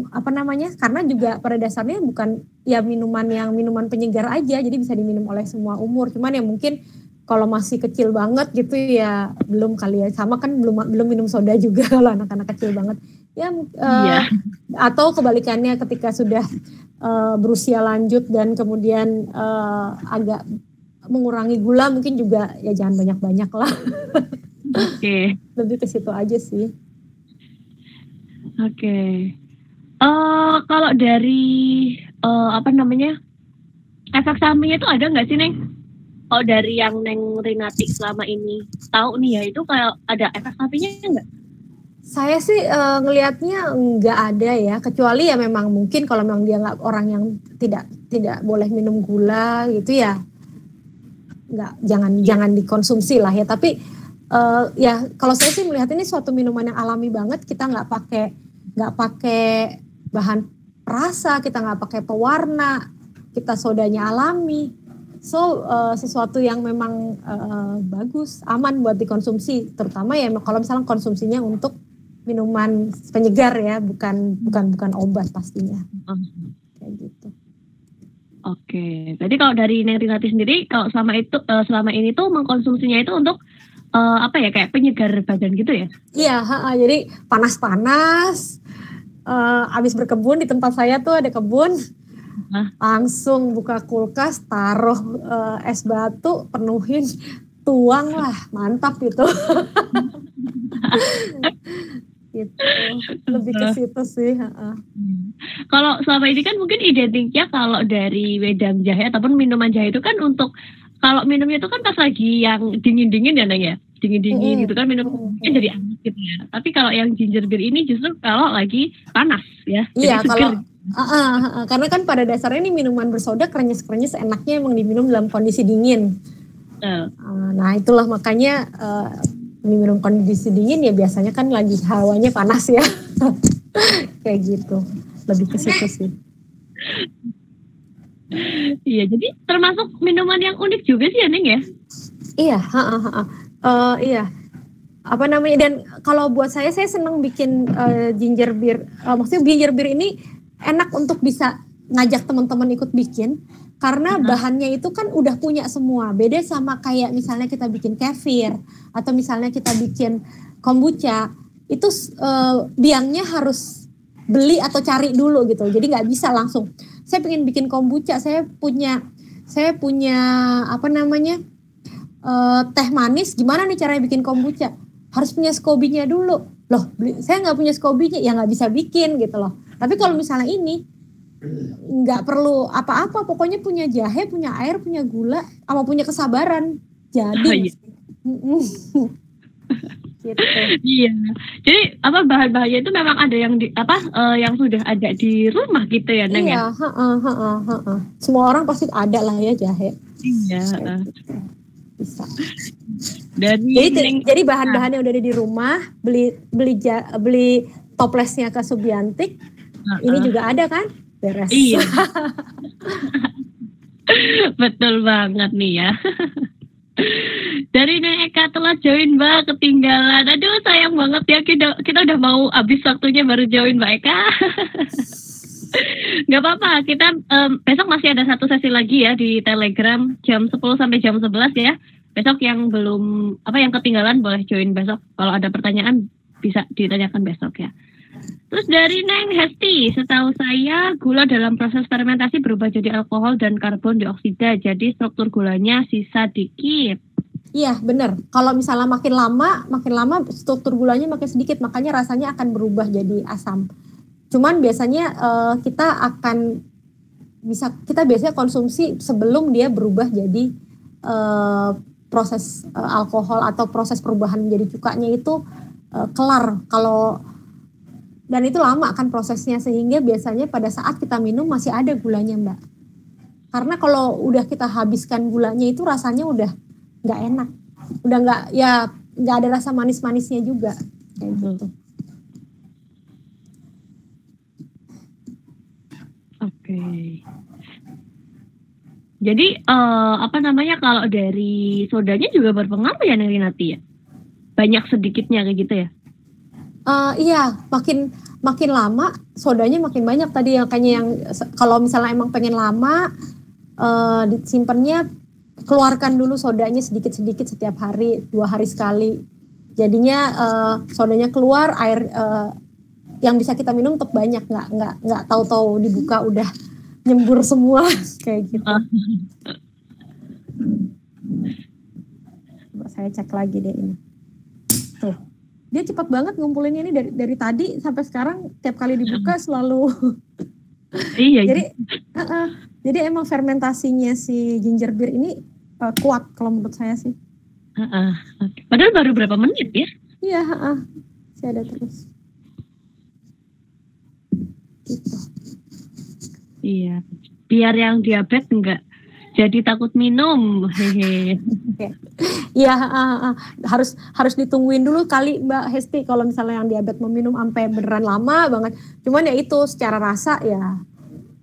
Apa namanya, karena juga pada dasarnya bukan ya minuman penyegar aja, jadi bisa diminum oleh semua umur. Cuman ya mungkin kalau masih kecil banget gitu ya belum kali ya, sama kan belum minum soda juga kalau anak-anak kecil banget ya. Atau kebalikannya ketika sudah berusia lanjut dan kemudian agak mengurangi gula, mungkin juga ya jangan banyak-banyak lah. Oke. Lebih ke situ aja sih. Oke. Kalau dari apa namanya, efek sampingnya itu ada nggak sih, Neng? Kalau dari yang Neng Rinati selama ini tahu nih ya, itu kayak ada efek sampingnya nggak? Saya sih ngelihatnya nggak ada ya, kecuali ya memang mungkin kalau memang dia nggak orang yang tidak boleh minum gula gitu ya, jangan dikonsumsi lah ya. Tapi ya kalau saya sih melihat ini suatu minuman yang alami banget. Kita nggak pakai bahan perasa, kita nggak pakai pewarna, kita sodanya alami. So sesuatu yang memang bagus, aman buat dikonsumsi, terutama ya kalau misalnya konsumsinya untuk minuman penyegar ya, bukan obat pastinya. Kayak gitu. Oke, jadi kalau dari Neng Rinati sendiri, kalau selama ini tuh mengkonsumsinya itu untuk apa ya, kayak penyegar badan gitu ya? Iya, jadi panas-panas, abis berkebun, di tempat saya tuh ada kebun, langsung buka kulkas, taruh es batu, penuhin, tuang lah, mantap gitu. Gitu, lebih ke situ sih. Kalau selama ini kan mungkin identiknya kalau dari wedang jahe ataupun minuman jahe itu kan untuk, kalau minumnya itu kan pas lagi yang dingin-dingin ya, Neng ya, dingin-dingin gitu kan minumnya jadi anget gitu ya. Tapi kalau yang ginger beer ini justru kalau lagi panas ya. Iya, kalau karena kan pada dasarnya ini minuman bersoda, krenyes-krenyes enaknya emang diminum dalam kondisi dingin. Nah itulah makanya minum kondisi dingin ya biasanya kan lagi hawanya panas ya. Kayak gitu, lebih ke situ sih. Iya, jadi termasuk minuman yang unik juga sih ya, Neng ya? Iya, iya. Apa namanya, dan kalau buat saya senang bikin ginger beer. Maksudnya ginger beer ini enak untuk bisa ngajak teman-teman ikut bikin, karena bahannya itu kan udah punya semua. Beda sama kayak misalnya kita bikin kefir atau misalnya kita bikin kombucha, itu biangnya harus beli atau cari dulu gitu. Jadi nggak bisa langsung. Saya pengen bikin kombucha, saya punya apa namanya, teh manis, gimana nih caranya bikin kombucha? Harus punya SCOBY-nya dulu. Loh, saya nggak punya SCOBY-nya, ya nggak bisa bikin gitu loh. Tapi kalau misalnya ini nggak perlu apa-apa, pokoknya punya jahe, punya air, punya gula, sama punya kesabaran, jadi. Gitu. Iya, jadi apa, bahan-bahannya itu memang ada yang yang sudah ada di rumah gitu ya, Neng ya? Iya, semua orang pasti ada lah ya jahe. Iya. Bisa. Jadi bahan-bahan yang udah ada di rumah, beli toplesnya ke Subiantik, ini juga ada kan? Beres. Iya. Betul banget nih ya. Dari Neng Eka telah join, Mbak, ketinggalan. Aduh, sayang banget ya, kita udah mau habis waktunya baru join, Mbak Eka. Gak apa-apa, kita besok masih ada satu sesi lagi ya di Telegram jam 10 sampai jam 11 ya. Besok yang belum yang ketinggalan boleh join besok. Kalau ada pertanyaan bisa ditanyakan besok ya. Terus dari Neng Hesti, setahu saya gula dalam proses fermentasi berubah jadi alkohol dan karbon dioksida, jadi struktur gulanya sisa dikit. Iya, benar. Kalau misalnya makin lama struktur gulanya makin sedikit, makanya rasanya akan berubah jadi asam. Cuman biasanya kita biasanya konsumsi sebelum dia berubah jadi proses alkohol atau proses perubahan menjadi cukanya itu kelar. Dan itu lama kan prosesnya, sehingga biasanya pada saat kita minum masih ada gulanya, Mbak. Karena kalau udah kita habiskan gulanya itu rasanya udah nggak enak. Udah nggak ada rasa manis-manisnya juga. Kayak gitu. Oke. Jadi kalau dari sodanya juga berpengaruh ya Rinati ya? Banyak sedikitnya kayak gitu ya? Iya, makin lama sodanya makin banyak tadi yang kayaknya yang kalau misalnya emang pengen lama disimpannya, keluarkan dulu sodanya sedikit-sedikit setiap hari, 2 hari sekali. Jadinya sodanya keluar, air yang bisa kita minum tetap banyak, nggak tahu-tahu dibuka udah nyembur semua kayak gitu. Coba saya cek lagi deh ini. Tuh, dia cepat banget ngumpulinnya ini dari tadi sampai sekarang tiap kali dibuka selalu. Iya. Jadi emang fermentasinya si ginger beer ini kuat kalau menurut saya sih. Okay. Padahal baru berapa menit ya? Iya, masih ada terus. Gitu. Iya, biar yang diabetes enggak jadi takut minum. Hehe. Iya, harus ditungguin dulu kali Mbak Hesti kalau misalnya yang diabetes meminum sampai beneran lama banget. Cuman ya itu secara rasa ya.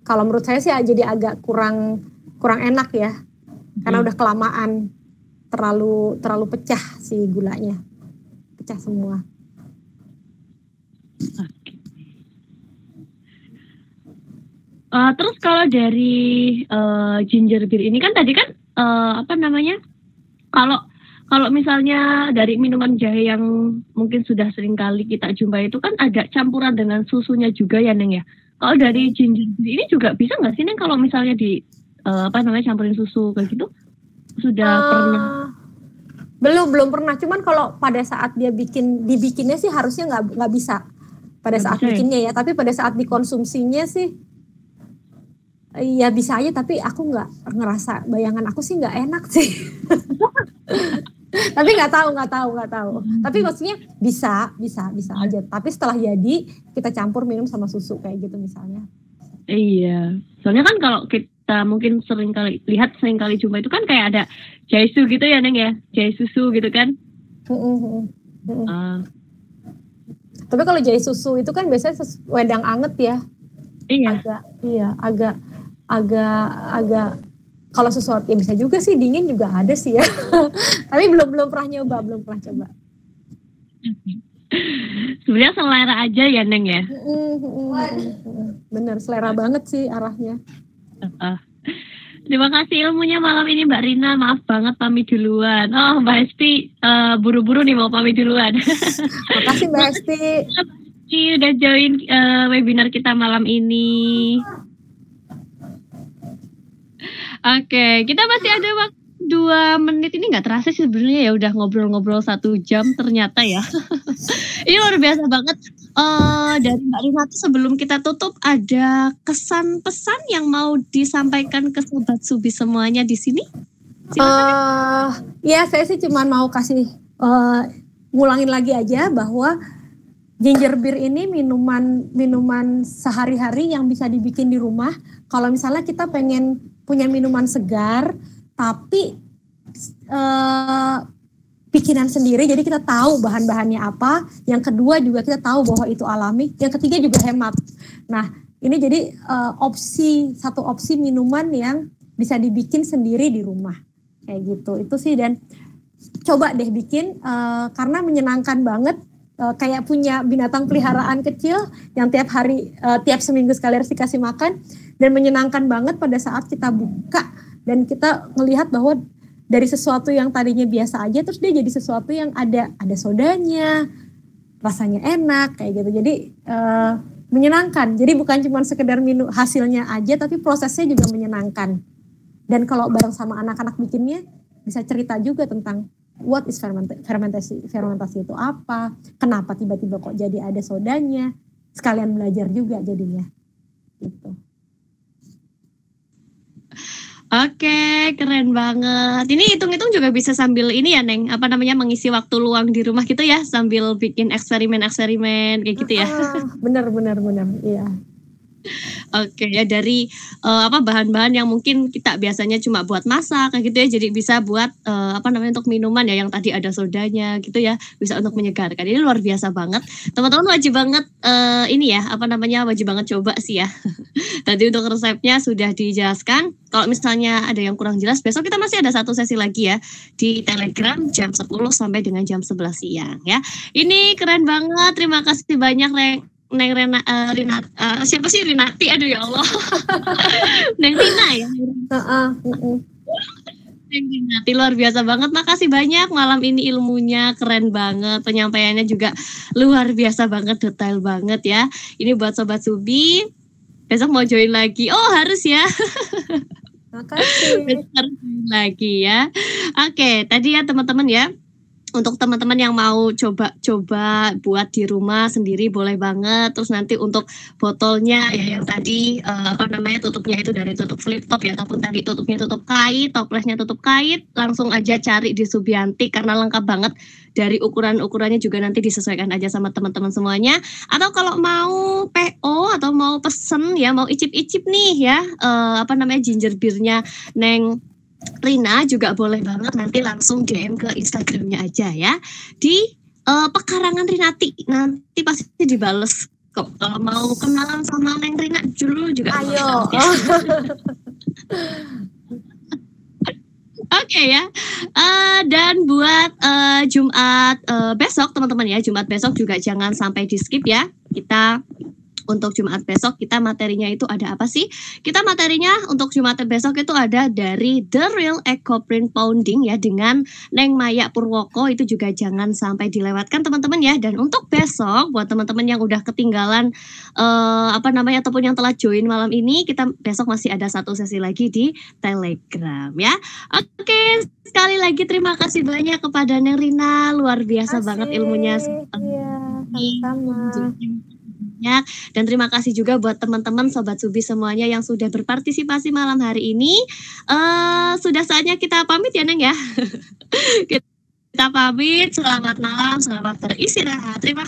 Kalau menurut saya sih jadi agak kurang enak ya, karena udah kelamaan terlalu pecah si gulanya, pecah semua. Terus kalau dari ginger beer ini kan tadi kan kalau misalnya dari minuman jahe yang mungkin sudah sering kali kita jumpai itu kan ada campuran dengan susunya juga ya Neng ya. Kalau dari ginger beer ini juga bisa nggak sih Neng kalau misalnya di campurin susu kayak gitu? Sudah pernah? Belum pernah. Cuman kalau pada saat dia dibikinnya sih harusnya nggak bisa pada saat bikinnya ya. Tapi pada saat dikonsumsinya sih ya bisa aja. Tapi aku nggak ngerasa, bayangan aku sih nggak enak sih. Tapi nggak tahu. Tapi maksudnya bisa aja. Tapi setelah jadi kita campur minum sama susu kayak gitu misalnya. Iya. Soalnya kan kalau kita mungkin sering kali jumpa itu kan kayak ada jahe susu gitu ya Neng ya, jahe susu gitu kan. Tapi kalau jahe susu itu kan biasanya wedang anget ya. Iya. Agak kalau sesuatu ya bisa juga sih, dingin juga ada sih ya. Tapi belum pernah coba. Sebenarnya selera aja ya Neng ya. Bener, selera banget sih arahnya. Terima kasih ilmunya malam ini Mbak Rina. Maaf banget pamit duluan. Oh Mbak Hesti buru-buru nih mau pamit duluan. Makasih Mbak Hesti. Udah join webinar kita malam ini. Oke, kita masih ada waktu 2 menit. Ini nggak terasa sih sebenarnya ya, udah ngobrol-ngobrol 1 jam ternyata ya. Ini luar biasa banget. Dari Mbak Rina sebelum kita tutup ada kesan pesan yang mau disampaikan ke sobat Subi semuanya di sini? Ya saya sih cuma mau kasih ngulangin lagi aja bahwa ginger beer ini minuman sehari-hari yang bisa dibikin di rumah. Kalau misalnya kita pengen punya minuman segar tapi bikinan sendiri, jadi kita tahu bahan-bahannya apa. Yang kedua juga kita tahu bahwa itu alami. Yang ketiga juga hemat. Nah ini jadi satu opsi minuman yang bisa dibikin sendiri di rumah kayak gitu. Itu sih, dan coba deh bikin karena menyenangkan banget. Kayak punya binatang peliharaan kecil yang tiap hari, tiap seminggu sekali harus dikasih makan, dan menyenangkan banget pada saat kita buka dan kita melihat bahwa dari sesuatu yang tadinya biasa aja terus dia jadi sesuatu yang ada sodanya, rasanya enak kayak gitu. Jadi menyenangkan. Jadi bukan cuma sekedar minum hasilnya aja, tapi prosesnya juga menyenangkan. Dan kalau bareng sama anak-anak bikinnya bisa cerita juga tentang what is fermentasi itu apa, kenapa tiba-tiba kok jadi ada sodanya, sekalian belajar juga jadinya gitu. Oke, keren banget. Ini hitung-hitung juga bisa sambil ini ya Neng, mengisi waktu luang di rumah gitu ya, sambil bikin eksperimen kayak gitu ya. Bener, iya. Oke ya, dari apa bahan-bahan yang mungkin kita biasanya cuma buat masak kayak gitu ya, jadi bisa buat apa namanya untuk minuman ya yang tadi ada sodanya gitu ya, bisa untuk menyegarkan. Ini luar biasa banget. Teman-teman wajib banget ini ya, apa namanya wajib banget coba sih ya. Tadi untuk resepnya sudah dijelaskan. Kalau misalnya ada yang kurang jelas, besok kita masih ada satu sesi lagi ya di Telegram jam 10 sampai dengan jam 11 siang ya. Ini keren banget. Terima kasih banyak Neng Rina, siapa sih Rinati? Aduh ya Allah. Neng Rina ya. Neng Rinati luar biasa banget. Makasih banyak malam ini ilmunya keren banget. Penyampaiannya juga luar biasa banget, detail banget ya. Ini buat Sobat Subi. Besok mau join lagi. Oh harus ya. Makasih. Besok harus join lagi ya. Oke, tadi ya teman-teman ya. Untuk teman-teman yang mau coba-coba buat di rumah sendiri boleh banget. Terus nanti untuk botolnya ya yang tadi apa namanya tutupnya itu dari tutup flip top ya, ataupun tadi tutupnya tutup kait, toplesnya tutup kait, langsung aja cari di Subianti karena lengkap banget. Dari ukurannya juga nanti disesuaikan aja sama teman-teman semuanya. Atau kalau mau PO atau mau pesen ya, mau icip-icip nih ya apa namanya ginger beer-nya Neng Rina juga boleh banget, nanti langsung DM ke Instagramnya aja ya di Pekarangan Rinati, nanti pasti dibales kok. Kalau mau kenalan sama Neng Rina dulu juga ayo. Oke ya. Dan buat Jumat besok teman-teman ya, Jumat besok juga jangan sampai di skip ya. Kita untuk Jumat besok kita materinya itu ada apa sih? Kita materinya untuk Jumat besok itu ada dari The Real Eco Print Pounding ya dengan Neng Maya Purwoko, itu juga jangan sampai dilewatkan teman-teman ya. Dan untuk besok buat teman-teman yang udah ketinggalan apa namanya ataupun yang telah join malam ini, kita besok masih ada satu sesi lagi di Telegram ya. Oke, sekali lagi terima kasih banyak kepada Neng Rina, luar biasa banget ilmunya. Iya, sama-sama. Dan terima kasih juga buat teman-teman Sobat Subi semuanya yang sudah berpartisipasi malam hari ini. Sudah saatnya kita pamit ya Neng ya. Kita pamit, selamat malam, selamat beristirahat. Terima kasih.